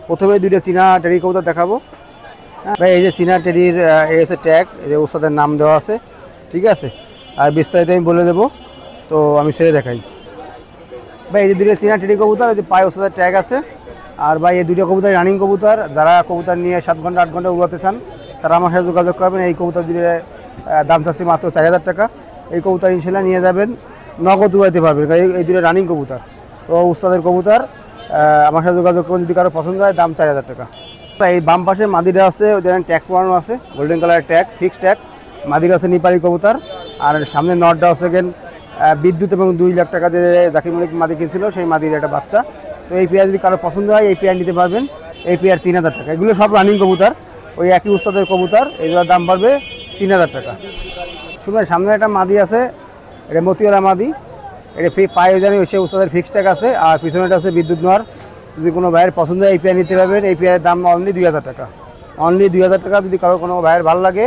প্রথমেই দুইটা চীনা টেডি কবুতর দেখাবো। ভাই এই যে চীনা টেডির এসে ট্যাগ, এই যে ওস্তাদের নাম দেওয়া আছে, ঠিক আছে, আর বিস্তারিত আমি বলে দেবো। তো আমি ছেড়ে দেখাই। ভাই এই যে দুটো চীনা টেডি কবুতর, এই যে পায়ে ওস্তাদের ট্যাগ আছে। আর ভাই এই দুটো কবুতর রানিং কবুতর, যারা কবুতর নিয়ে 7 ঘন্টা 8 ঘন্টা উড়াতে চান, তারা আমার সাথে যোগাযোগ করবেন। এই কবুতর দুটো দাম চাচ্ছি মাত্র 4000 টাকা। এই কবুতর ইনশাল্লাহ নিয়ে যাবেন, নগদ উড়াইতে পারবেন, এই দুটো রানিং কবুতর। তো উস্তাদের কবুতর, আমার সাথে যোগাযোগ করবেন, যদি কারো পছন্দ হয়, দাম 4000 টাকা। এই বাম পাশে মাদিরা আছে, ওই দেখেন ট্যাগ পরানো আছে, গোল্ডেন কালারের ট্যাগ, ফিক্সড ট্যাগ। মাদিরা আছে নিপালি কবুতর, আর সামনে নটটা আছে বিদ্যুৎ এবং 2 লাখ টাকা দিয়ে জাকির মলিক মাদি কিনছিল, সেই মাদির একটা বাচ্চা। তো এই পেয়ার যদি কারো পছন্দ হয়, এই পেয়ার নিতে পারবেন। এই পেয়ার 3000 টাকা। এগুলো সব রানিং কবুতর, ওই একই উস্তাদের কবুতর, এগুলোর দাম পারবে 3000 টাকা। শুনবেন সামনে একটা মাদি আছে, এটা মতিওয়ালা মাদি, এটা পায়ে জানি সে উস্তাদের ফিক্সড ট্যাগ আছে, আর পিছনেটা আছে বিদ্যুৎ নোয়ার। যদি কোনো ভাইয়ের পছন্দ হয়, এই পেয়ার নিতে পারবেন। এই পেয়ারের দাম অনলি 2000 টাকা, অনলি 2000 টাকা। যদি কারো কোনো ভাইয়ের ভালো লাগে,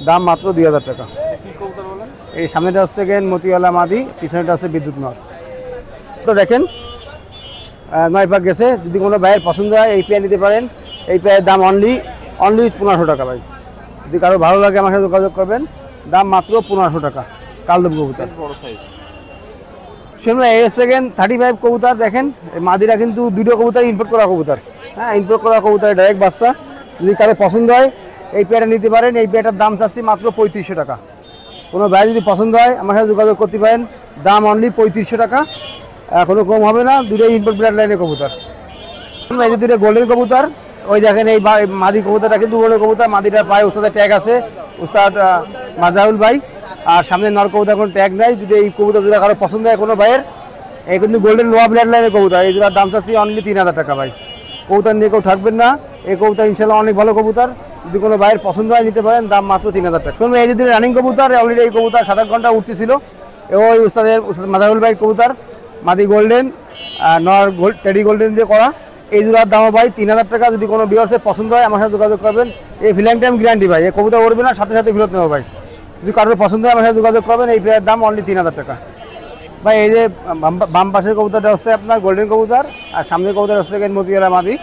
দাম মাত্র 2000 টাকা। এই সামনেটা হচ্ছে মতিওয়ালা মাদি, পিছনেটা হচ্ছে বিদ্যুৎ নোয়ার। তো দেখেন 9 পাক গেছে। যদি কোনো ভাইয়ের পছন্দ হয়, এই পেয়ার নিতে পারেন। এই পেয়ারের দাম অনলি 1500 টাকা। ভাই যদি কারো ভালো লাগে, আমার সাথে যোগাযোগ করবেন, দাম মাত্র 1500 টাকা। কালদম কবুতর শুনবেন। এই সেকেন্ড 35 কবুতর দেখেন, মাদিরা কিন্তু দুটো কবুতর ইম্পোর্ট করা কবুতর, হ্যাঁ, ইম্পোর্ট করা কবুতর, ডাইরেক্ট বাচ্চা। যদি কারো পছন্দ হয়, এই পেয়ারটা নিতে পারেন। এই পেয়ারটার দাম চাচ্ছি মাত্র 3500 টাকা। কোনো ভাই যদি পছন্দ হয়, আমার সাথে যোগাযোগ করতে পারেন, দাম অনলি 3500 টাকা, কোনো কম হবে না। দুটোই ইম্পোর্ট ব্লাড লাইনের কবুতর। এই যে দুটো গোল্ডেন কবুতর, ওই দেখেন এই মাদি কবুতরটা কিন্তু গোল্ডেন কবুতর। মাদিটার পায়ে উস্তাদের ট্যাগ আছে, উস্তাদ মাজাহুল ভাই। আর সামনে নর কবুতর কোনো ট্যাগ নাই। যদি এই কবুতর জোড়া কারো পছন্দ হয় কোনো ভাইয়ের, এই কিন্তু গোল্ডেন লোয়া ব্লাড লাইনের কবুতর, এই জোড়ার দাম চাচ্ছি অনলি 3000 টাকা। ভাই কবুতর নিয়ে কেউ থাকবেন না, এই কবুতর ইনশাল্লাহ অনেক ভালো কবুতর। যদি কোনো ভাইয়ের পছন্দ হয়, নিতে পারেন, দাম মাত্র 3000 টাকা। শুনুন এই যে রানিং কবুতর, অলরেডি এই কবুতর 7 ঘন্টা উঠতেছিল। ওই উস্তাদ মাজাহুল ভাইয়ের কবুতর, মাদি গোল্ডেন, নর টেডি গোল্ডেন দিয়ে করা। এই জোড়ার দামও ভাই 3000 টাকা। যদি কোনো ভিউয়ার্সের পছন্দ হয় আমার সাথে যোগাযোগ করবেন। এই ফিলিং টাইম গ্যারান্টি ভাই, এই কবুতর উড়বে না, সাথে সাথে ফেরত নেবো ভাই। যদি কারোর পছন্দ হয় আমার সাথে যোগাযোগ করবেন। এই পেয়ারের দাম অনলি 3000 টাকা ভাই। এই যে বাম পাশের কবুতরটা হচ্ছে আপনার গোল্ডেন কবুতর, আর সামনের কবুতর হচ্ছে মতিহারা মাদি।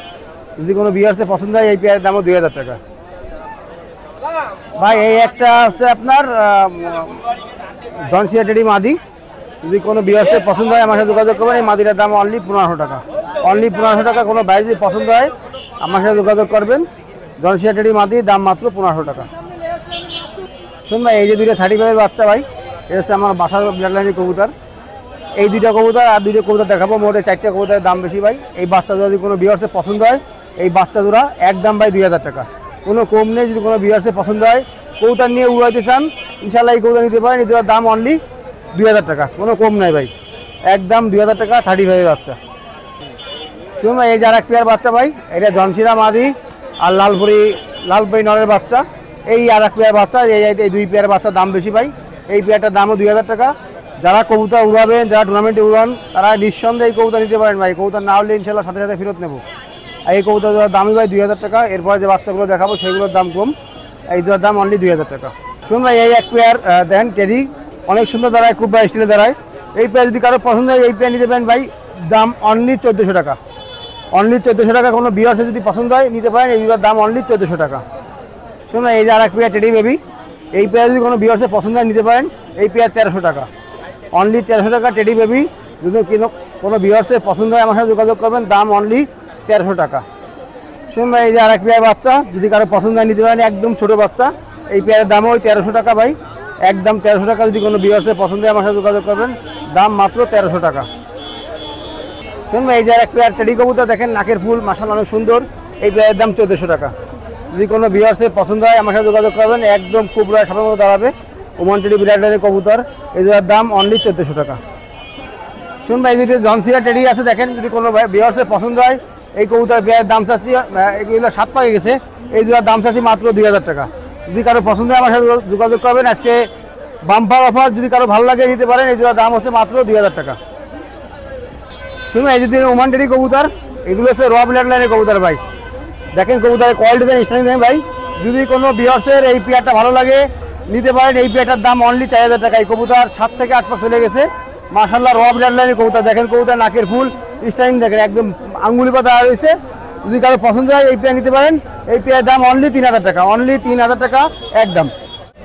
যদি কোনো ভিউয়ার্সের পছন্দ হয় এই পেয়ারের দামও 2000 টাকা ভাই। এই একটা হচ্ছে আপনার জনসিয়া টেডি মাদি। যদি কোনো ভিউয়ার্সের পছন্দ হয় আমার সাথে যোগাযোগ করবেন। এই মাদিটার দাম অনলি 1500 টাকা, অনলি 1500 টাকা। কোনো বাইরে যদি পছন্দ হয় আমার সাথে যোগাযোগ করবেন। জনসিয়া টেডি মাদি, দাম মাত্র 1500 টাকা। শুন ভাই, এই যে দুইটা 35-এর বাচ্চা ভাই, এটা হচ্ছে আমার বাসার ব্লাড লাইনের কবুতর। এই দুইটা কবুতর আর দুইটা কবুতর দেখাবো, মোটে 4টা কবুতরের দাম বেশি ভাই। এই বাচ্চা যদি কোনো ভিউয়ার্সের পছন্দ হয় এই বাচ্চা জোড়া একদম ভাই 2000 টাকা, কোনো কম নেই। যদি কোনো ভিউয়ার্সের পছন্দ হয় কবুতর নিয়ে উড়াইতে চান ইনশাল্লাহ এই কবুতর নিতে পারেন। এই জোড়ার দাম অনলি 2000 টাকা, কোনো কম নাই ভাই, একদম 2000 টাকা। 35-এর বাচ্চা। শুনুন ভাই, এই যে আর এক পেয়ার বাচ্চা ভাই, এটা জনসিরা মাদি আর লালপুরি নরের বাচ্চা। এই আর এক পেয়ার বাচ্চা, এই দুই পেয়ার বাচ্চার দাম বেশি ভাই। এই পেয়ারটার দামও 2000 টাকা। যারা কবুতর উড়াবেন, যারা টুর্নামেন্টে উড়ান তারা নিঃসন্দেহে এই কবুতর নিতে পারেন ভাই। কবুতর না হলে ইনশাল্লাহ সাথে সাথে ফেরত নেব। আর এই কবুতর দামই ভাই 2000 টাকা। এরপরে যে বাচ্চাগুলো দেখাবো সেগুলোর দাম কম, এই জোড়ার দাম অনলি 2000 টাকা। শুনুন ভাই, এই এক পেয়ার দেন টেডি, অনেক সুন্দর দাঁড়ায়, খুব ভাই স্টিলে দাঁড়ায়। এই পেয়ার যদি কারো পছন্দ হয় এই পেয়ার নিতে পারেন ভাই, দাম অনলি 1400 টাকা, অনলি 1400 টাকা। কোনো ভিউয়ার্সের যদি পছন্দ হয় নিতে পারেন। এই জোড়ার দাম অনলি 1400 টাকা। শুনুন, এই যে আর এক পেয়ার টেডি বেবি, এই পেয়ার যদি কোনো ভিউয়ার্সের পছন্দ হয় নিতে পারেন। এই পেয়ার 1300 টাকা, অনলি 1300 টাকা টেডি বেবি। যদি কোনো ভিউয়ার্সের পছন্দ হয় আমার সাথে যোগাযোগ করবেন, দাম অনলি 1300 টাকা। শুনুন ভাই, এই যে আর এক পেয়ার বাচ্চা, যদি কারো পছন্দ হয় নিতে পারেন, একদম ছোটো বাচ্চা। এই পেয়ারের দামও ওই 1300 টাকা ভাই, একদম 1300 টাকা। যদি কোনো ভিউয়ার্সের পছন্দ হয় আমার সাথে যোগাযোগ করবেন, দাম মাত্র 1300 টাকা। শুনুন ভাই, এই যে আর এক পেয়ার টেডি কবুতর, দেখেন নাকের ফুল মাশাআল্লাহ অনেক সুন্দর। এই পেয়ারের দাম 1400 টাকা। যদি কোনো ভিউয়ার্সের পছন্দ হয় আমার সাথে যোগাযোগ করবেন, একদম কুবরা সবার মতো দাঁড়াবে। ওমান টেডি ব্লাড লাইনের কবুতর, এই জোড়ার দাম অনলি 1400 টাকা। শুনুন ভাই, যদি জনসিয়া টেডি আছে দেখেন, যদি কোনো ভিউয়ার্সের পছন্দ হয় এই কবুতর পেয়ারের দাম চাচ্ছি, এগুলো 7 পাকে গেছে, এই জোড়ার দাম চাচ্ছি মাত্র 2000 টাকা। যদি কারো পছন্দ হয় আমার সাথে যোগাযোগ করবেন। আজকে বাম্পার অফার, যদি কারো ভালো লাগে নিতে পারেন। এই জোড়ার দাম হচ্ছে মাত্র 2000 টাকা। শুনুন, এই যদি ওমান টেডি কবুতর, এগুলো হচ্ছে র ব্লাড লাইনের কবুতর ভাই। দেখেন কবুতরের কোয়ালিটি দেন, স্ট্যান্ডিং দেন ভাই। যদি কোনো ভিউয়ার্সের এই পেয়ারটা ভালো লাগে নিতে পারেন। এই পেয়ারটার দাম অনলি 4000 টাকা। এই কবুতর 7 থেকে 8 পাক চলে গেছে মাশাআল্লাহ, র ব্লাড লাইনের কবুতর। দেখেন কবুতর নাকের ফুল স্ট্যান্ডিং দেখেন, একদম আঙ্গুলি পাতা রয়েছে। যদি কারো পছন্দ হয় এই পেয়ার নিতে পারেন। এই পেয়ারের দাম অনলি 3000 টাকা, অনলি 3000 টাকা একদম।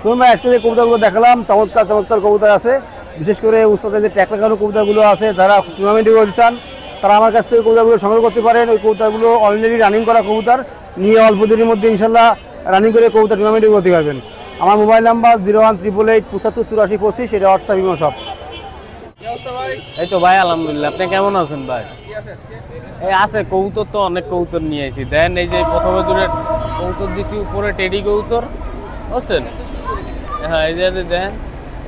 শুনুন ভাই, আজকে যে কবুতরগুলো দেখালাম চমৎকার চমৎকার কবুতর আছে। বিশেষ করে উস্তাদের যে ট্যাগ লাগানো কবুতরগুলো আছে, যারা টুর্নামেন্টে উড়তে চান তারা আমার কাছ থেকে কবুতরগুলো সংগ্রহ করতে পারেন। ওই কবুতরগুলো অলরেডি রানিং করা কবুতর, নিয়ে অল্প দিনের মধ্যে ইনশাল্লাহ রানিং করে কবুতর টুর্নামেন্টে করতে পারবেন। আমার মোবাইল নাম্বার 01888 এটা হোয়াটসঅ্যাপ ইমো সব। এই তো ভাই আলহামদুলিল্লাহ, আপনি কেমন আছেন ভাই? এই আছে কবুতর, তো অনেক কবুতর নিয়ে এসেছি। দেন এই যে প্রথমে দূরে কবুতর দিচ্ছি, উপরে টেডি কবুতর বুঝছেন। হ্যাঁ, এই যে দেন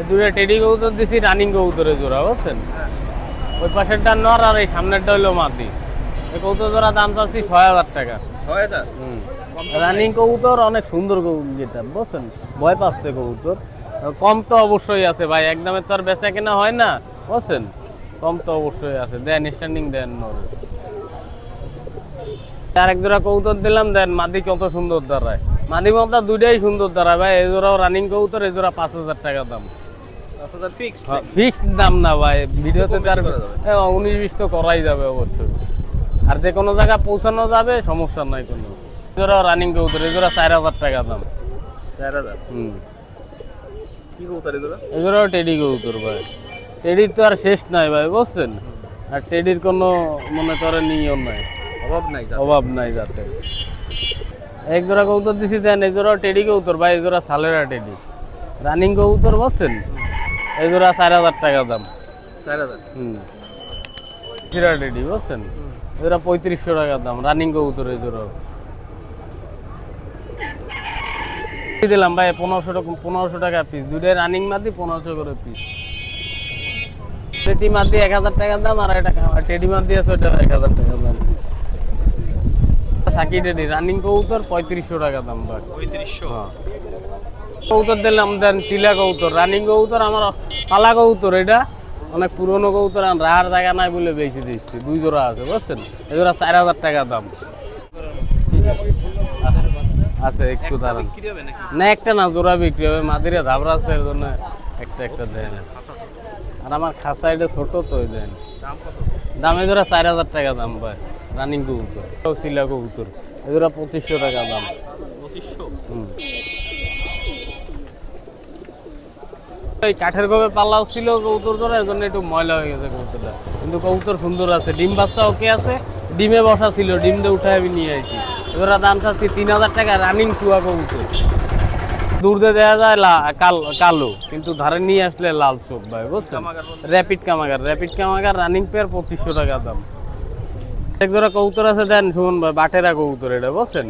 দূরে টেডি কবুতর দিচ্ছি, রানিং কবুতরের জোড়া বুঝছেন। ওই পাশেরটা নর আর এই সামনেরটা হইলো মাদি। এই কবুতর জোড়া দাম চাচ্ছি 6000 টাকা। 6000? রানিং কবুতর, অনেক সুন্দর যেটা বুঝছেন, ভয় পাচ্ছে কবুতর। কম তো অবশ্যই আছে ভাই, একদমে তো আর বেচা কেনা হয় না বুঝছেন, কম তো অবশ্যই আছে। দেন স্ট্যান্ডিং দেন নর। আর এক জোড়া কবুতর দিলাম, দেন মাদি কত সুন্দর দাঁড়ায়। মাদি মামটা দুইটাই সুন্দর দাঁড়ায় ভাই। এই জোড়াও রানিং কবুতর, এই জোড়া 5000 টাকা দাম। 5000 ফিক্সড? ফিক্সড দাম না ভাই, ভিডিওতে তার 19-20 তো করাই যাবে অবশ্যই। আর যে কোনো জায়গায় পৌঁছানো যাবে, সমস্যা নাই কোনো। এই জোড়া রানিং কবুতর, এই জোড়া 4000 টাকা দাম। 4000? কি কবুতর এগুলো? এই জোড়াও টেডি কবুতর ভাই। টেডির তো আর শেষ নাই ভাই বুঝছেন। আর টেডির কোনো মনে করেন নিয়ম নাই, অভাব নাই যাতে। এক জোড়া কবুতর দিছি, দেন এই জোড়াও টেডি কবুতর ভাই। এই জোড়া সালেরা টেডি, রানিং কবুতর বুঝছেন। এই জোড়া 4000 টাকা দাম। 4000? সিরা টেডি বুঝছেন, এই জোড়া 3500 টাকা দাম, রানিং কবুতর। এই জোড়াও দিলাম ভাই 1500 টাকা পিস। দুইটাই রানিং মাদি, 1500 করে পিস। টেডি মাদি 1000 টাকা দাম, আর এটা টেডি মাদি আছে ওটা 1000 টাকা দাম। সাকি টেডি রানিং কবুতর 3500 টাকা দাম ভাই। 3500? হ্যাঁ। কবুতর দিলাম, দেন চিলা কবুতর, রানিং কবুতর, আমার পালা কবুতর। এটা অনেক পুরনো কবুতর আর রাহার জায়গা নাই বলে বেশি দিচ্ছি। 2 জোড়া আছে বুঝছেন, এই জোড়া 4000 টাকা দাম আছে। একটু দাঁড়ান না, একটা না জোড়া বিক্রি হবে, মাদিরা ধাবরা আছে এর জন্য একটা দেন। আর আমার খাসা এটা ছোট তো দেন। দাম এই জোড়া 4000 টাকা দাম ভাই। রানিং কবুতর, শিলা কবুতর, এই জোড়া 2500 টাকা দাম। 2500 এই কাঠের গোবে পাল্লাও ছিল কবুতর জোড়া, এর জন্য একটু ময়লা হয়ে গেছে কবুতরটা, কিন্তু কবুতর সুন্দর আছে। ডিম বাচ্চা ওকে আছে, ডিমে বসা ছিল, ডিম দিয়ে উঠে আমি নিয়ে আসি। এবার দাম চাচ্ছি 3000 টাকা। রানিং চুয়া কবুতর, দূর দিয়ে দেওয়া যায় কালো, কিন্তু ধারে নিয়ে আসলে লাল চোখ ভাই বুঝছেন। র্যাপিড কামাগার রানিং পেয়ার 2500 টাকা দাম। এক জোড়া কবুতর আছে দেন শুনুন ভাই, বাটেরা কবুতর এটা বুঝছেন।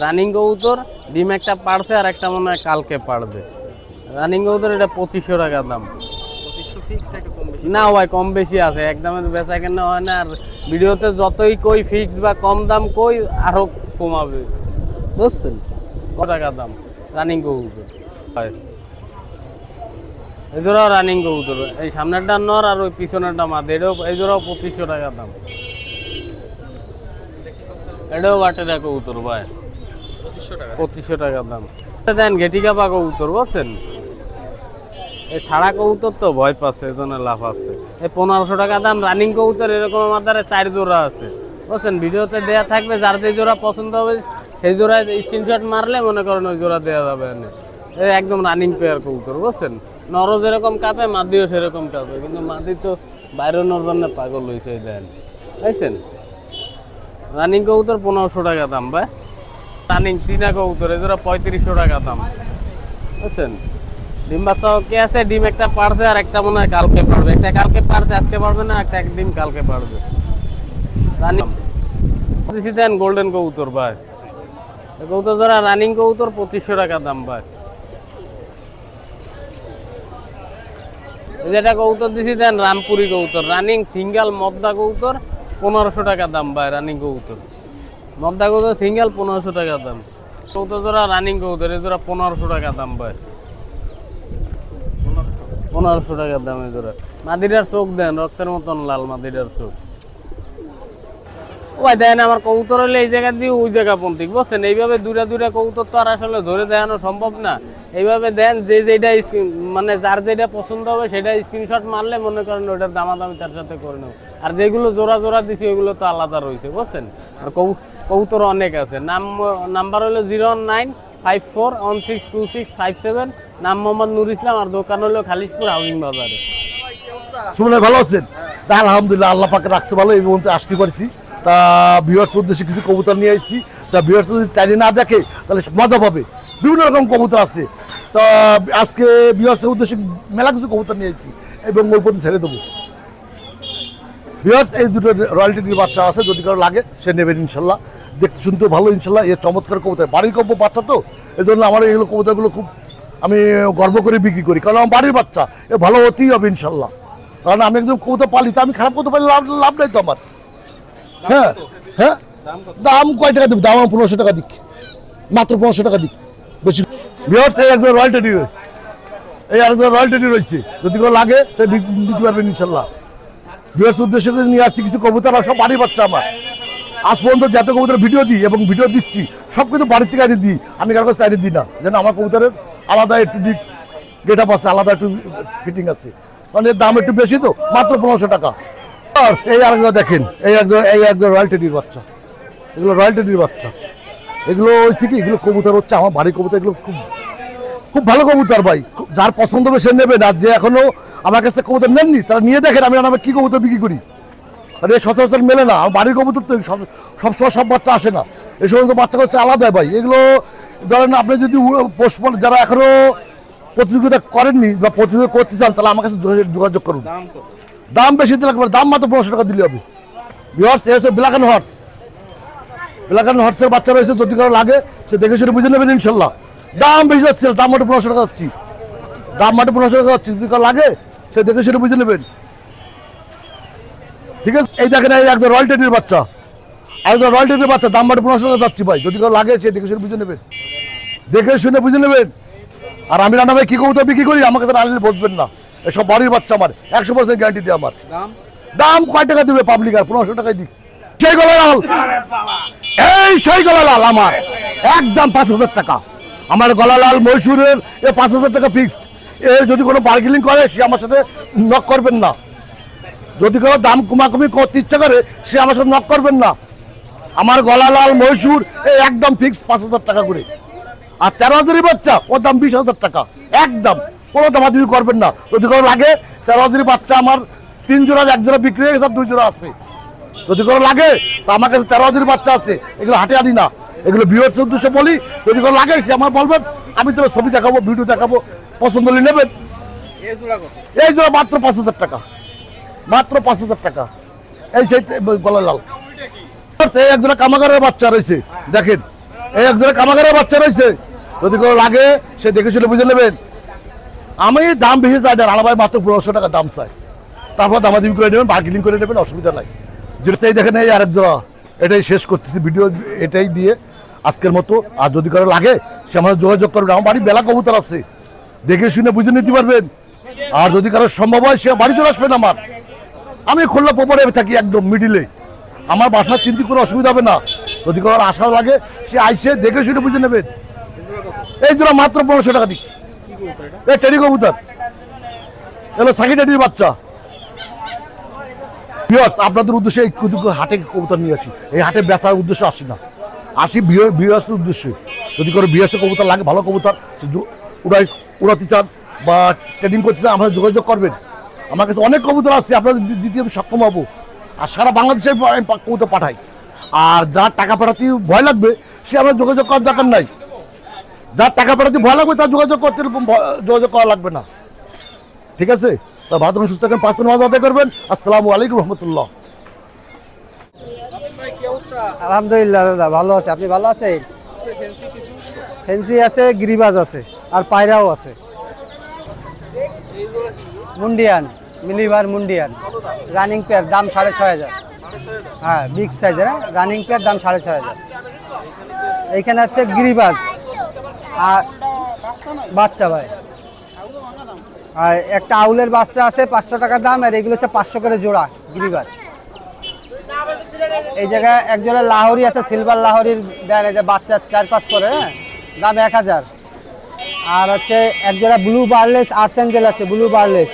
রানিং কবুতর, ডিম একটা পাড়ছে আর একটা মনে হয় কালকে পাড়বে। রানিং কবুতর এটা 2500 টাকা দাম। না ভাই কম বেশি আছে, একদমে বেচা কেনা হয় না। আর ভিডিওতে যতই কই ফিক্সড বা কম দাম কই, আরো কমাবে বুঝছেন। কত টাকা দাম রানিং কবুতর ভাই? এই জোড়াও রানিং কবুতর, এই সামনেরটা নর আর ওই পিছনেরটা মাদে। এই জোড়াও 2500 টাকা দাম। এটাও বাটেরা কবুতর ভাই, 2500 টাকা দাম। দেন ঘেটিকাপা কবুতর বুঝছেন। এই ছাড়া কবুতর তো ভয় পাচ্ছে, এই জন্য লাভ আছে। এই 1500 টাকা দাম রানিং কবুতর। এরকম আমার দ্বারা 4 জোড়া আছে বুঝছেন, ভিডিওতে দেয়া থাকবে। যার যে জোড়া পছন্দ হবে সেই জোড়ায় স্ক্রিনশট মারলে মনে করেন ওই জোড়া দেওয়া যাবে। এই একদম রানিং পেয়ার কবুতর বুঝছেন। নরও যেরকম কাঁপে, মাদিও সেরকম কাঁপে, কিন্তু মাদি তো বাইরের জন্য পাগল হয়েছে দেন বুঝছেন। রানিং কবুতর 1500 টাকা দাম ভাই। রানিং চীনা কবুতর, এই জোড়া 3500 টাকা দাম বুঝছেন। ডিম বাচ্চা কে আছে, ডিম একটা পাড়ছে আর একটা মনে হয় কালকে পাড়বে। একটা কালকে পাড়ছে, আজকে পারবে না, একটা ডিম কালকে পাড়বে। রানিং দেন গোল্ডেন কবুতর ভাই। কবুতর যারা রানিং কবুতর 2500 টাকা দাম ভাই। যেটা কবুতর দিছি দেন রামপুরি কবুতর, রানিং সিঙ্গেল মদ্দা কবুতর 1500 টাকা দাম ভাই। রানিং কবুতর মদ্দা কবুতর সিঙ্গেল 1500 টাকা দাম। কবুতর যারা রানিং কবুতর, এই জোড়া 1500 টাকা দাম ভাই। 1500 টাকা দাম এই জোড়া। মাদিরার চোখ দেন রক্তের মতন লাল, মাদিরার চোখ ওই দেন। আমার কবুতর হলে এই জায়গা দিয়ে ওই জায়গা পন্থিক বুঝছেন। এইভাবে দুইটা কবুতর তো আর আসলে ধরে দেখানো সম্ভব না। এইভাবে দেন, যেটা মানে যার যেটা পছন্দ হবে সেটা স্ক্রিনশট মারলে মনে করেন ওইটার দামাদামি তার সাথে করে নেব। আর যেগুলো জোড়া দিছি ওইগুলো তো আলাদা রয়েছে বুঝছেন। আর কবুতর অনেক আছে। নাম্বার হলো 095416265 নাম মোহাম্মদ নুর ইসলাম। আর দোকান হলো খালিশপুর হাউজিং বাজারে। সুমন ভাই ভালো আছেন? তা আলহামদুলিল্লাহ, আল্লাহ পাকে রাখছে ভালো, এই পর্যন্ত আসতে পারছি। তা ভিউয়ার্স উদ্দেশ্যে কিছু কবুতর নিয়ে আসছি। তা ভিউয়ার্স যদি টাইনে না দেখে তাহলে মজা পাবে। বিভিন্ন রকম কবুতর আছে। তা আজকে ভিউয়ার্সের উদ্দেশ্যে মেলা কিছু কবুতর নিয়ে আসছি এবং ওই প্রতি ছেড়ে দেবো। ভিউয়ার্স এই দুটো রয়্যালটির বাচ্চা আছে, যদি কারো লাগে সে নেবেন ইনশাল্লাহ। দেখতে শুনতেও ভালো ইনশাল্লাহ। এর চমৎকার কবুতর, বাড়ির কব্য বাচ্চা তো, এই জন্য আমার এইগুলো কবুতরগুলো খুব আমি গর্ব করে বিক্রি করি, কারণ আমার বাড়ির বাচ্চা এ ভালো হতেই হবে ইনশাল্লাহ। কারণ আমি একদম কবুতর পালি, তো আমি খারাপ করতে পারলে লাভ নাই তো আমার। হ্যাঁ হ্যাঁ, দাম কয় টাকা দেব? দাম 1500 টাকা দিক, মাত্র 1500 টাকা দিক, বেশি। ভিউয়ার্স এই একদম রয়্যালটি, এই একদম রয়্যালটি রয়েছে, যদি কোনো লাগে তো দিতে পারবেন ইনশাল্লাহ। ভিউয়ার্স উদ্দেশ্যে নিয়ে আসছি কিছু কবুতর, সব বাড়ির বাচ্চা আমার। আজ পর্যন্ত যত কবুতর ভিডিও দিই এবং ভিডিও দিচ্ছি সব কিন্তু বাড়ির থেকে আনি দিই, আমি কারো কাছে আনি দিই না। যেন আমার কবুতরের আলাদা একটু গেট আপ আছে, আলাদা একটু ফিটিং আছে, কারণ এর দাম একটু বেশি তো, মাত্র 1500 টাকা। এই আরেকটা দেখেন, এই একজন রয়্যালটির বাচ্চা, এগুলো রয়্যালটির বাচ্চা। এগুলো হচ্ছে কি, এগুলো কবুতর হচ্ছে আমার বাড়ির কবুতর, এগুলো খুব ভালো কবুতর ভাই। যার পছন্দ হবে সে নেবেন। আর যে এখনো আমার কাছে কবুতর নেননি তারা নিয়ে দেখেন আমি কি কবুতর বিক্রি করি। আর এই সচরাচর মেলে না, আমার বাড়ির কবুতর তো সবসময় সব বাচ্চা আসে না, এই সমস্ত বাচ্চা হচ্ছে আলাদা ভাই। এগুলো ধরেন আপনি যদি পোষপালন যারা এখনো প্রতিযোগিতা করেননি বা প্রতিযোগিতা করতে চান তাহলে আমার কাছে যোগাযোগ করুন। দাম বেশি দিলে লাগবে, দাম মাত্র 1500 টাকা দিলে হবে। ভিউয়ার্স এই হচ্ছে ব্ল্যাক অ্যান্ড হর্সের বাচ্চা রয়েছে, যদি কারো লাগে সে দেখে শুনে বুঝে নেবেন ইনশাল্লাহ। দাম বেশি যাচ্ছে, দাম মাত্র 1500 টাকা যাচ্ছি, দাম মাত্র 1500 টাকা যাচ্ছি, যদি কারো লাগে সে দেখে শুনে বুঝে নেবেন, ঠিক আছে। এই দেখেন এই একদম রয়্যালটির বাচ্চা, একদম রয়্যালটির বাচ্চা, দাম মাত্র 1500 টাকা যাচ্ছি ভাই, যদি কারো লাগে সে দেখে শুনে বুঝে নেবেন, দেখে শুনে বুঝে নেবেন। আর আমি রান্না ভাই কি কবুতর বিক্রি করি আমার কাছে আনলে বসবেন না, এসব বাড়ির বাচ্চা আমার 100% গ্যারান্টি দিয়ে আমার দাম কয় টাকা দিবে পাবলিক আর 1500 টাকায় দিক সেই গলা লাল এই সেই গলা লাল আমার একদম 5000 টাকা আমার গলা লাল মহীশূরের 5000 টাকা ফিক্সড এর যদি কোনো বার্গেনিং করে সে আমার সাথে নক করবেন না যদি কোনো দাম কমাকমি করতে ইচ্ছা করে সে আমার সাথে নক করবেন না আমার গলা লাল মহীশূর একদম ফিক্সড 5000 টাকা করে আর 13000 বাচ্চা ওর দাম 20000 টাকা একদম কোনো দামাদামি করবেন না যদি কোনো লাগে 13000 বাচ্চা আমার 3 জোড়া 1 জোড়া বিক্রি হয়ে গেছে 2 জোড়া আছে যদি কোনো লাগে তো আমার কাছে 13000 বাচ্চা আছে এগুলো হাটে আনি না এগুলো ভিউয়ার্সের উদ্দেশ্যে বলি যদি কোনো লাগে সে আমার বলবেন আমি তো ছবি দেখাবো ভিডিও দেখাবো পছন্দ হলে নেবেন এই জোড়া মাত্র 5000 টাকা মাত্র 5000 টাকা এই সেই গলা লাল এই একজোড়া কামাগারের বাচ্চা রয়েছে দেখেন এই একজোড়া কামাগারের বাচ্চা রয়েছে যদি কোনো লাগে সে দেখে শুনে বুঝে নেবেন আমি দাম বেশি চাই না আলাবাই মাত্র 1500 টাকা দাম চাই তারপর দামাদামি করে নেবেন বার্গেনিং করে নেবেন অসুবিধা নাই যেটা সেই দেখেন এই আরেক জোড়া এটাই শেষ করতেছি ভিডিও এটাই দিয়ে আজকের মতো আর যদি কারো লাগে সে আমাদের যোগাযোগ করবেন আমার বাড়ি বেলা কবুতর আছে দেখে শুনে বুঝে নিতে পারবেন আর যদি কারো সম্ভব হয় সে বাড়ি চলে আসবেন আমার আমি খুলনা পোপরে থাকি একদম মিডিলে আমার বাসার চিন্তা কোনো অসুবিধা হবে না যদি কারো আশা লাগে সে আইসে দেখে শুনে বুঝে নেবেন এই জোড়া মাত্র 1500 টাকা দিই এই টেডি কবুতর এলো সাকি টেডির বাচ্চা আপনাদের উদ্দেশ্যে হাটে কবুতর নিয়ে আসি এই হাটে বেচার উদ্দেশ্যে আসি না আসি বিয়াসের উদ্দেশ্যে যদি কোনো বিয়াসের কবুতর লাগে ভালো কবুতর উড়াতে চান বা ট্রেনিং করতে চান আপনারা যোগাযোগ করবেন আমার কাছে অনেক কবুতর আছে আপনাদের দিতে আমি সক্ষম হবো আর সারা বাংলাদেশে আমি কবুতর পাঠাই আর যার টাকা পাঠাতে ভয় লাগবে সে আমরা যোগাযোগ করার দরকার নাই যার টাকা পাঠাতে ভয় লাগবে তার যোগাযোগ করা লাগবে না ঠিক আছে তা ভালো সুস্থ থাকেন 5 দিন আদায় করবেন আসসালামু আলাইকুম রহমতুল্লাহ আলহামদুলিল্লাহ দাদা ভালো আছে আপনি ভালো আছেন ফেন্সি আছে গিরিবাজ আছে আর পায়রাও আছে মুন্ডিয়ান মিলিবার মুন্ডিয়ান রানিং পেয়ার দাম 6500 হ্যাঁ বিগ সাইজের রানিং পেয়ার দাম 6500 এইখানে আছে গিরিবাজ আর বাচ্চা ভাই আর একটা আউলের বাচ্চা আছে 500 টাকা দাম আর এগুলো হচ্ছে 500 করে জোড়া গিরিবাজ এই জায়গায় এক জোড়া লাহোরি আছে সিলভার লাহোরির দেন এই যে বাচ্চা 4-5 করে হ্যাঁ দাম 1000 আর হচ্ছে এক জোড়া ব্লু বার্লেস আর্সেঞ্জেল আছে ব্লু বার্লেস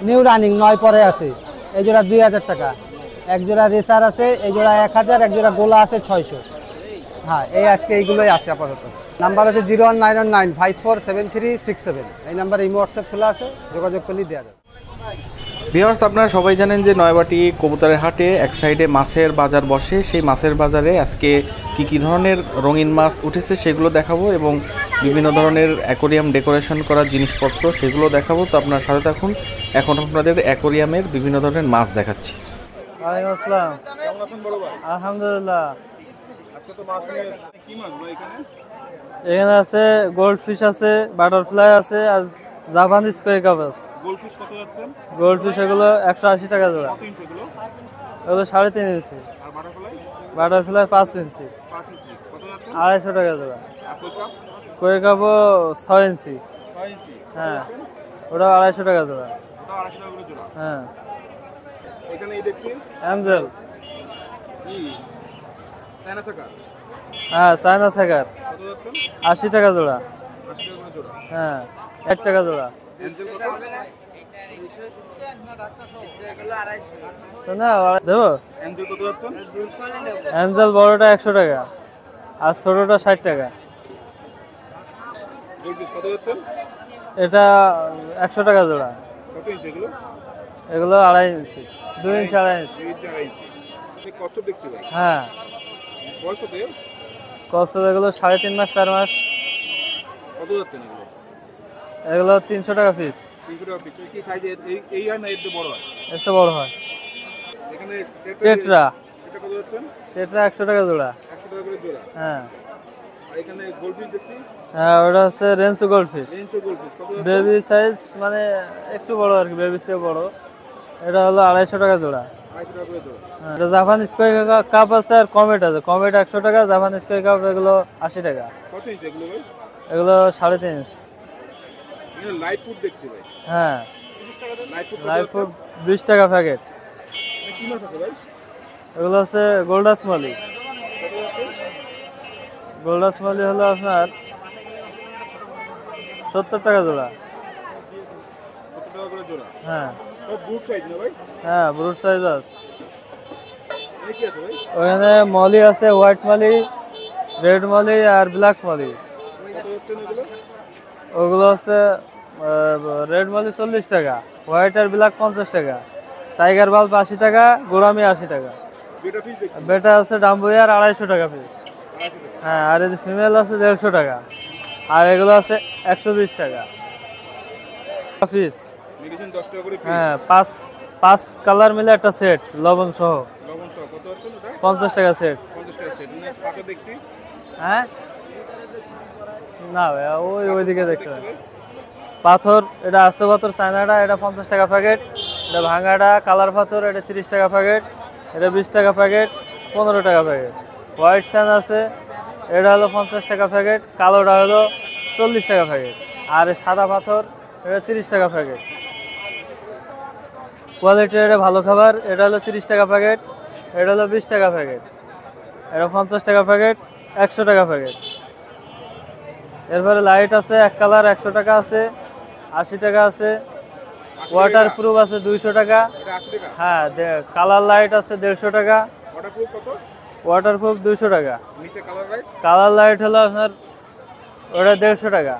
নিউ রানিং 9 পরে আছে এই জোড়া 2000 টাকা এক জোড়া রেসার আছে এই জোড়া 1000 এক জোড়া গোলা আছে 600 হ্যাঁ এই আজকে এইগুলোই আছে আপাতত নাম্বার আছে 01919547367 এই নাম্বারে ইমো হোয়াটসঅ্যাপ খোলা আছে যোগাযোগ করলে দেওয়া যাবে ভিউয়ার্স আপনারা সবাই জানেন যে নয়াবাটি কবুতরের হাটে এক সাইডে মাছের বাজার বসে সেই মাছের বাজারে আজকে কি ধরনের রঙিন মাছ উঠেছে সেগুলো দেখাবো এবং বিভিন্ন ধরনের অ্যাকোরিয়াম ডেকোরেশন করার জিনিসপত্র সেগুলো দেখাবো তো আপনার সাথে থাকুন এখন আপনাদের অ্যাকোরিয়ামের বিভিন্ন ধরনের মাছ দেখাচ্ছি ওয়ালাইকুম আসসালাম আলহামদুলিল্লাহ এখানে আছে গোল্ড ফিশ আছে বাটারফ্লাই আছে আর জাপানি স্প্রে কাপ আছে গোল্ডফিশ কত যাচ্ছে গোল্ডফিশ এগুলো 180 টাকা জোড়া কত ইঞ্চি এগুলো এগুলো 3.5 ইঞ্চি আর বাটারফ্লাই বাটারফ্লাই 5 ইঞ্চি 5 ইঞ্চি কত যাচ্ছে 250 টাকা জোড়া আর কই কাপ কই কাপও 6 ইঞ্চি 6 ইঞ্চি হ্যাঁ ওটা 250 টাকা জোড়া ওটা 250 টাকা করে জোড়া হ্যাঁ এখানে এই দেখছি অ্যাঞ্জেল কি চায়না শাকা হ্যাঁ চায়না সাকার কত যাচ্ছে 80 টাকা জোড়া 80 টাকা করে জোড়া হ্যাঁ 1 টাকা জোড়া অ্যাঞ্জেল কত তো না দেবো অ্যাঞ্জেল কত যাচ্ছে অ্যাঞ্জেল বড়টা 100 টাকা আর ছোটটা 60 টাকা গোল্ডফিশ কত যাচ্ছে এটা 100 টাকা জোড়া কত ইঞ্চি এগুলো এগুলো 2.5 ইঞ্চি 2 ইঞ্চি 2.5 ইঞ্চি 2 ইঞ্চি 2.5 ইঞ্চি এই কচ্ছপ দেখছি ভাই হ্যাঁ বয়স কত কষ্ট এগুলো 3.5 মাস 4 মাস কত যাচ্ছে এগুলো এগুলো 300 টাকা পিস 300 টাকা পিস কি সাইজ এই হয় না এর বড় হয় এসে বড় হয় এখানে টেট্রা এটা কত যাচ্ছে টেট্রা 100 টাকা জোড়া 100 টাকা করে জোড়া হ্যাঁ আর এখানে গোল্ডফিশ দেখছি হ্যাঁ ওটা হচ্ছে Rancho gold fish Rancho goldfish কত যাচ্ছে বেবি সাইজ মানে একটু বড় আর কি বেবি থেকে বড় এটা হলো 250 টাকা জোড়া 250 টাকা করে জোড়া হ্যাঁ এটা জাপান স্কোয়ার কাপ আছে আর কমেট আছে কমেট 100 টাকা জাপান স্কোয়ার কাপ এগুলো 80 টাকা কত ইঞ্চি এগুলো ভাই এগুলো 3.5 ইঞ্চি এখানে লাইভ ফুড দেখছি ভাই হ্যাঁ লাইভ ফুড 20 টাকা প্যাকেট। এগুলো হচ্ছে গোল্ডাস মালি। গোল্ডাস মালি হলো আপনার 70 টাকা জোড়া। হ্যাঁ হ্যাঁ, ব্রুট সাইজ আছে। ওখানে মলি আছে, হোয়াইট মালি, রেড মালি আর ব্ল্যাক মালি। ওগুলো হচ্ছে রেড মালি 40 টাকা, হোয়াইট আর ব্ল্যাক 50 টাকা, টাইগার বাল্ব 80 টাকা, গোড়ামি 80 টাকা। বেটা আছে ডাম্বুয়ার 250 টাকা পিস। হ্যাঁ, আর এই যে ফিমেল আছে 150 টাকা, আর এগুলো আছে 120 টাকা পিস। হ্যাঁ, পাঁচ কালার মিলে একটা সেট, লবণ সহ 50 টাকা সেট। হ্যাঁ না ভাইয়া, ওইদিকে দেখতে হবে। পাথর, এটা আস্ত পাথর চায়নাটা, এটা 50 টাকা প্যাকেট। এটা ভাঙাটা কালার পাথর, এটা 30 টাকা প্যাকেট। এটা 20 টাকা প্যাকেট, 15 টাকা প্যাকেট। হোয়াইট স্যান আছে, এটা হলো 50 টাকা প্যাকেট, কালোটা হলো 40 টাকা প্যাকেট। আর সাদা পাথর, এটা 30 টাকা প্যাকেট। কোয়ালিটি এটা ভালো খাবার, এটা হলো 30 টাকা প্যাকেট, এটা হলো 20 টাকা প্যাকেট, এটা 50 টাকা প্যাকেট, 100 টাকা প্যাকেট। এরপরে লাইট আছে এক কালার 100 টাকা আছে, 80 টাকা আছে। ওয়াটার প্রুফ আছে 200 টাকা। হ্যাঁ, কালার লাইট আছে 150 টাকা। ওয়াটার প্রুফ 200 টাকা। কালার লাইট হলো আপনার ওটা 150 টাকা।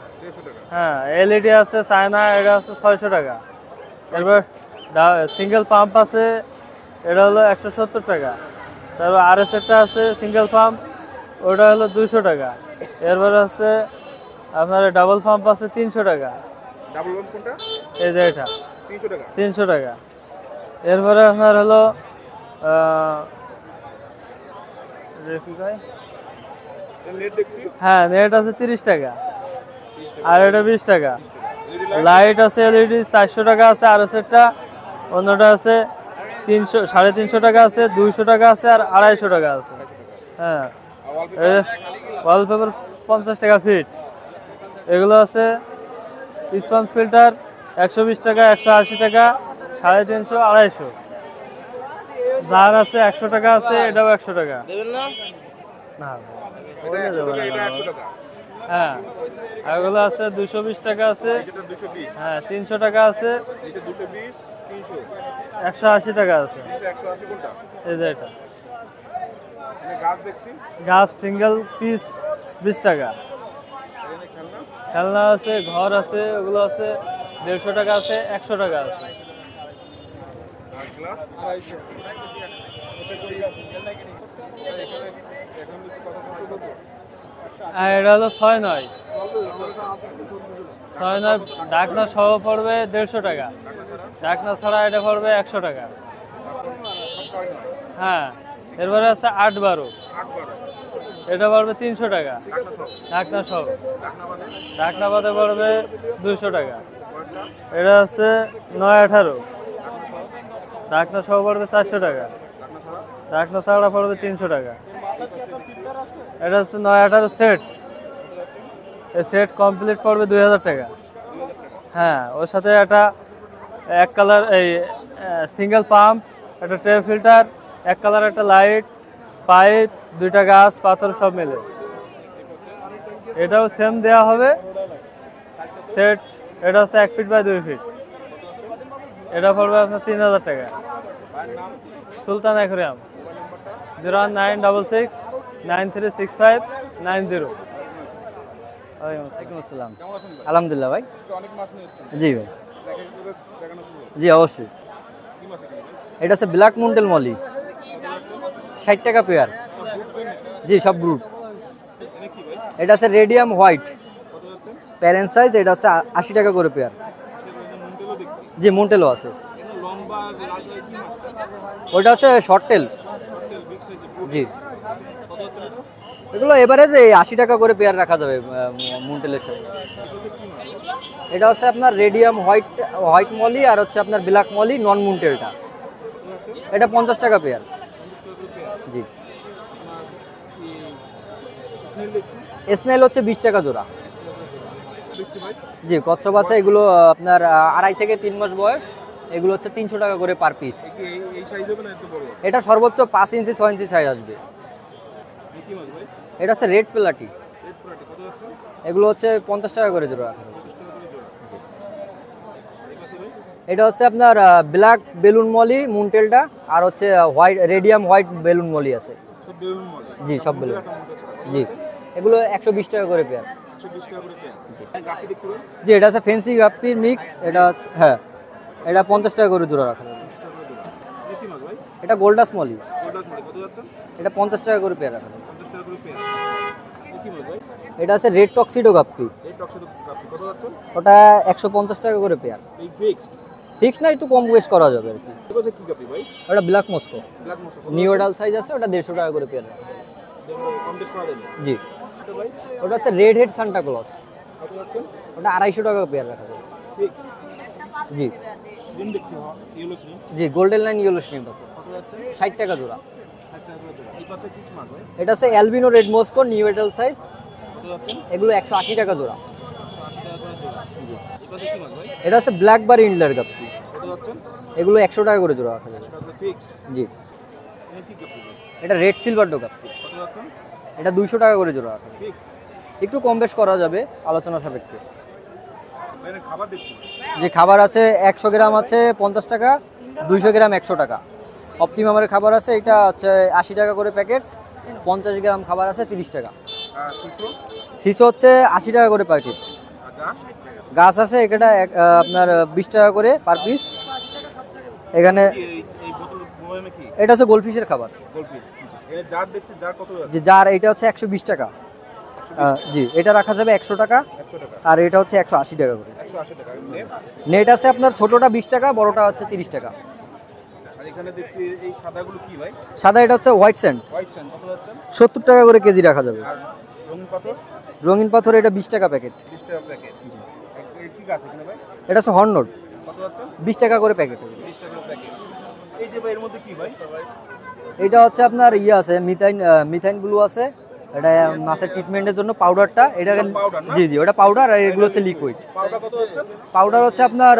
হ্যাঁ, এলইডি আছে চায়না, এটা আছে 600 টাকা। এরপর সিঙ্গেল পাম্প আছে, এটা হলো 170 টাকা। তারপর আরএস একটা আছে সিঙ্গেল পাম্প, ওটা হলো 200 টাকা। এরপরে আছে আপনার ডাবল পাম্প আছে 300 টাকা। এই যে এটা 300 টাকা। এরপরে আপনার হলো হ্যাঁ, নেট আছে 30 টাকা, আর এটা 20 টাকা। লাইট আছে এলইডি 400 টাকা আছে, আর সেটটা অন্যটা আছে 300, 350 টাকা আছে, 200 টাকা আছে, আর 250 টাকা আছে। হ্যাঁ, ওয়ালপেপার 50 টাকা ফিট। এগুলো আছে স্পঞ্জ ফিল্টার 120 টাকা, 180 টাকা, 350, 250। জার আছে 100 টাকা আছে, এটাও 100 টাকা। না হ্যাঁ, এগুলো আছে 220 টাকা আছে। হ্যাঁ, 300 টাকা আছে, 180 টাকা আছে। এই যে এটা গাছ সিঙ্গেল পিস 20 টাকা। খেলনা আছে, ঘর আছে, ওগুলো আছে 150 টাকা আছে, 100 টাকা আছে। এটা হলো 6-9 ঢাকনা সহ পড়বে 150 টাকা। ঢাকনা ছাড়া এটা পড়বে 100 টাকা। হ্যাঁ, এরপরে আছে 8-12, এটা পড়বে 300 টাকা ঢাকনা সহ। ঢাকনা বাদে পড়বে 200 টাকা। এটা আছে 9-18, ঢাকনা সহ পড়বে 400 টাকা। ঢাকনা ছাড়া পড়বে 300 টাকা। এটা হচ্ছে 9-18 সেট। এই সেট কমপ্লিট পড়বে 2000 টাকা। হ্যাঁ, ওর সাথে একটা এক কালার এই সিঙ্গেল পাম্প, একটা ট্রে ফিল্টার, এক কালার একটা লাইট, পাইপ, 2টা গাছ, পাথর সব মিলে। এটাও সেম দেওয়া হবে সেট। এটা হচ্ছে 1 ফিট বাই 2 ফিট। এটা পড়বে আপনার 3000 টাকা। সুলতান অ্যাকোয়ারিয়াম, 01966936590। ওয়ালাইকুম আসসালাম। আলহামদুলিল্লাহ ভাই। জি ভাই, জি অবশ্যই। এটা আছে ব্ল্যাক মুন্টেল মলি, 60 টাকা পেয়ার। জি, সব গ্রুপ। এটা আছে রেডিয়াম হোয়াইট প্যারেন্ট সাইজ, এটা হচ্ছে 80 টাকা করে পেয়ার। জি, মুন্টেলও আছে। ওইটা হচ্ছে শর্ট টেল। জি, এগুলো এভারেজ 80 টাকা করে পেয়ার রাখা যাবে মুন্টেলের সাথে। এটা হচ্ছে আপনার রেডিয়াম হোয়াইট মলি, আর হচ্ছে আপনার ব্ল্যাক মলি নন মুন্টেলটা, এটা 50 টাকা পেয়ার। জি, স্নেল হচ্ছে 20 টাকা জোড়া। জি কচ্ছপ আছে, এগুলো আপনার 2.5 থেকে 3 মাস বয়স। এগুলো হচ্ছে 300 টাকা করে পার পিস। এটা সর্বোচ্চ 5 ইঞ্চি 6 ইঞ্চি সাইজ আসবে। এটা হচ্ছে রেড প্লাটি, এগুলো হচ্ছে 50 টাকা করে জোড়া রাখা। এটা হচ্ছে আপনার ব্ল্যাক বেলুন মলি মুনটেলটা, আর হচ্ছে white radium white balloon Moli আছে। জি সব বেলুন। জি এগুলো 120 টাকা করে পেয়ার। জি এটা আছে ফেন্সি গাপ্পির মিক্স। এটা হ্যাঁ এটা 50 টাকা করে জোড়া রাখা। এটা গোল্ডাস মলি, এটা 50 টাকা করে পেয়ার রাখা। এটা আছে রেড টক্সিডো গাপ্পি, ওটা 150 টাকা করে পেয়ার। ফিক্স না, একটু কম বেশ করা যাবে আর কি। ওটা ব্ল্যাক মস্কো, নিউ এডাল সাইজ আছে, ওটা 150 টাকা করে পেয়ার। জি ওটা হচ্ছে রেড হেড সান্টা ক্লজ, ওটা 250 টাকা পেয়ার রাখা যাবে। জি জি গোল্ডেন লাইন ইয়েলো স্ট্রিপ আছে, 60 টাকা জোড়া। এটা আছে অ্যালবিনো রেড মস্কো নিউ এডাল সাইজ, এগুলো 180 টাকা জোড়া। এটা আছে ব্ল্যাকবার ইন্ডলার গাপ্পি, এগুলো 100 টাকা করে জোড়া রাখা যাবে। জি এটা রেড সিলভার ডো গাপ্পি, এটা 200 টাকা করে জোড়া রাখা যাবে। একটু কম বেশ করা যাবে আলোচনা সাপেক্ষে। যে খাবার আছে 100 গ্রাম আছে 50 টাকা, 200 গ্রাম 100 টাকা। অপটিমামের খাবার আছে, এটা হচ্ছে 80 টাকা করে প্যাকেট। 50 গ্রাম খাবার আছে 30 টাকা। শিশু হচ্ছে 80 টাকা করে প্যাকেট। গাছ আছে এটা আপনার 20 টাকা করে পার পিস। এখানে এটা হচ্ছে গোলফিশের খাবার। জি জার এটা হচ্ছে 120 টাকা। জি এটা রাখা যাবে 100 টাকা, আর এটা হচ্ছে 180 টাকা করে। নেট আছে আপনার ছোটটা 20 টাকা, বড়টা হচ্ছে 30 টাকা। সাদা এটা হচ্ছে হোয়াইট স্যান্ড, 70 টাকা করে কেজি রাখা যাবে। রঙিন পাথর এটা 20 টাকা প্যাকেট। এটা হচ্ছে হর্নট, 20 টাকা করে প্যাকেট। এটা হচ্ছে আপনার ইয়ে আছে মিথাইন ব্লু আছে, এটা মাছের ট্রিটমেন্টের জন্য পাউডারটা। এটা জি জি ওটা পাউডার, আর এগুলো হচ্ছে লিকুইড। পাউডার হচ্ছে আপনার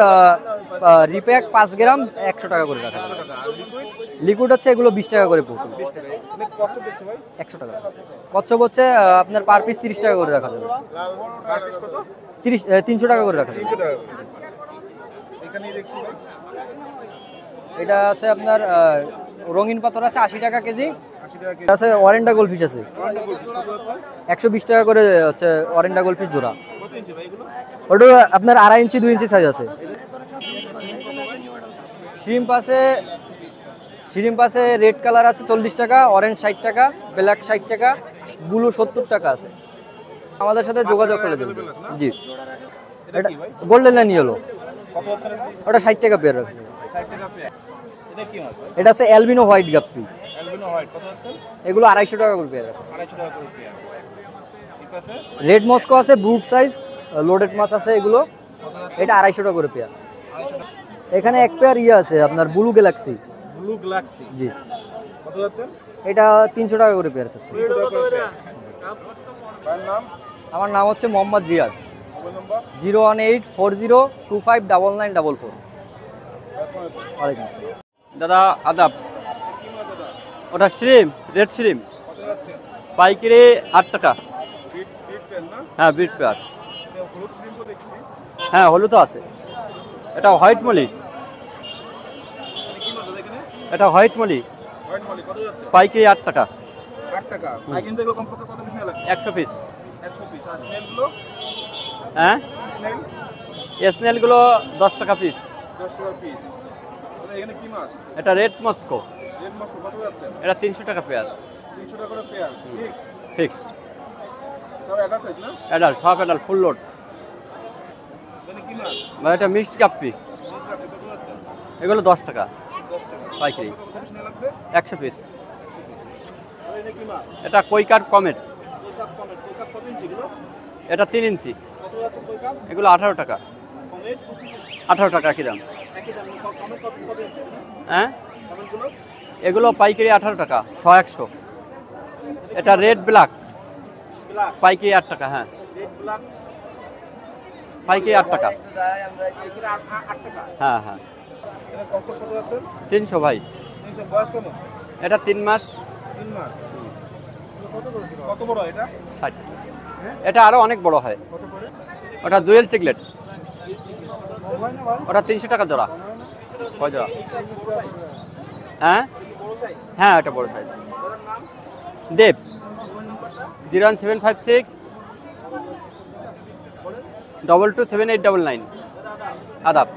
রিপ্যাক 5 গ্রাম 100 টাকা করে রাখা। লিকুইড হচ্ছে এগুলো 20 টাকা করে পড়বে। 100 টাকা। কচ্ছপ হচ্ছে আপনার পার পিস 30 টাকা করে রাখা যাবে। 300 টাকা করে রাখা যাবে। এটা আছে আপনার রঙিন পাথর আছে 80 টাকা কেজি। আছে অরেন্ডা গোলফিশ আছে 120 টাকা করে হচ্ছে অরেন্ডা গোলফিশ জোড়া। ওটা আপনার 2.5 ইঞ্চি 2 ইঞ্চি সাইজ আছে। শ্রিম্প আছে রেড কালার আছে 40 টাকা, অরেঞ্জ 60 টাকা, ব্ল্যাক 60 টাকা, ব্লু 70 টাকা আছে। আমাদের সাথে যোগাযোগ করে দেবেন। জি এটা গোল্ডেন লাইন ইয়েলো, ওটা 60 টাকা পেয়ার রাখবে। এটা আছে অ্যালবিনো হোয়াইট গাপ্পি, এগুলো 250 টাকা করে পেয়ার রাখবে। রেড মস্কো আছে ব্রুট সাইজ লোডেড মাছ আছে, এগুলো এটা 250 টাকা করে পেয়ার। এখানে এক পেয়ার ইয়ে আছে আপনার ব্লু গ্যালাক্সি। জি এটা 300 টাকা করে পেয়ার আছে। আমার নাম হচ্ছে মোহাম্মদ রিয়াদ। 01840259944। ওয়ালাইকুম আসসালাম। দাদা আদাব। ওটা শ্রিম, রেড শ্রিম, পাইকারি 8 টাকা। হ্যাঁ বিট পেয়ার। হ্যাঁ হলুদও আছে। এটা হোয়াইট মলি, এটা হোয়াইট মলি পাইকারি 8 টাকা। 100 পিস। হ্যাঁ স্নেলগুলো 10 টাকা পিস। এটা রেড মস্কো, এটা 300 টাকা পেয়ার। ফিক্সড অ্যাডাল্ট, সব অ্যাডাল্ট ফুল লোড। এটা মিক্সড গাপ্পি, এগুলো 10 টাকা পাইকারি। 100 পিস। এটা কৈকার কমেট, এটা 3 ইঞ্চি, এগুলো 18 টাকা। 18 টাকা কি দাম? হ্যাঁ এগুলো পাইকারি 18 টাকা, 100-100। এটা রেড ব্ল্যাক পাইকারি 8 টাকা। হ্যাঁ পাইকারি 8 টাকা। হ্যাঁ হ্যাঁ 300 ভাই। এটা 3 মাস। ষাট। এটা আরো অনেক বড় হয়। ওটা জুয়েল চিকলেট, ওটা 300 টাকা জোড়া। কয় জোড়া? হ্যাঁ হ্যাঁ এটা বড় সাইজ। দেব 01756 227899। আদাব।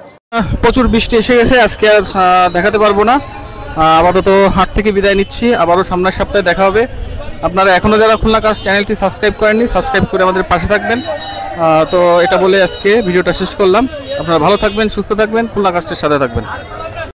প্রচুর বৃষ্টি এসে গেছে, আজকে আর দেখাতে পারবো না। আপাতত হাট থেকে বিদায় নিচ্ছি, আবারও সামনের সপ্তাহে দেখা হবে। আপনারা এখনও যারা খুলনা কাস্ট চ্যানেলটি সাবস্ক্রাইব করেননি, সাবস্ক্রাইব করে আমাদের পাশে থাকবেন। তো এটা বলে আজকে ভিডিওটা শেষ করলাম। আপনারা ভালো থাকবেন, সুস্থ থাকবেন, খুলনা কাস্টের সাথে থাকবেন।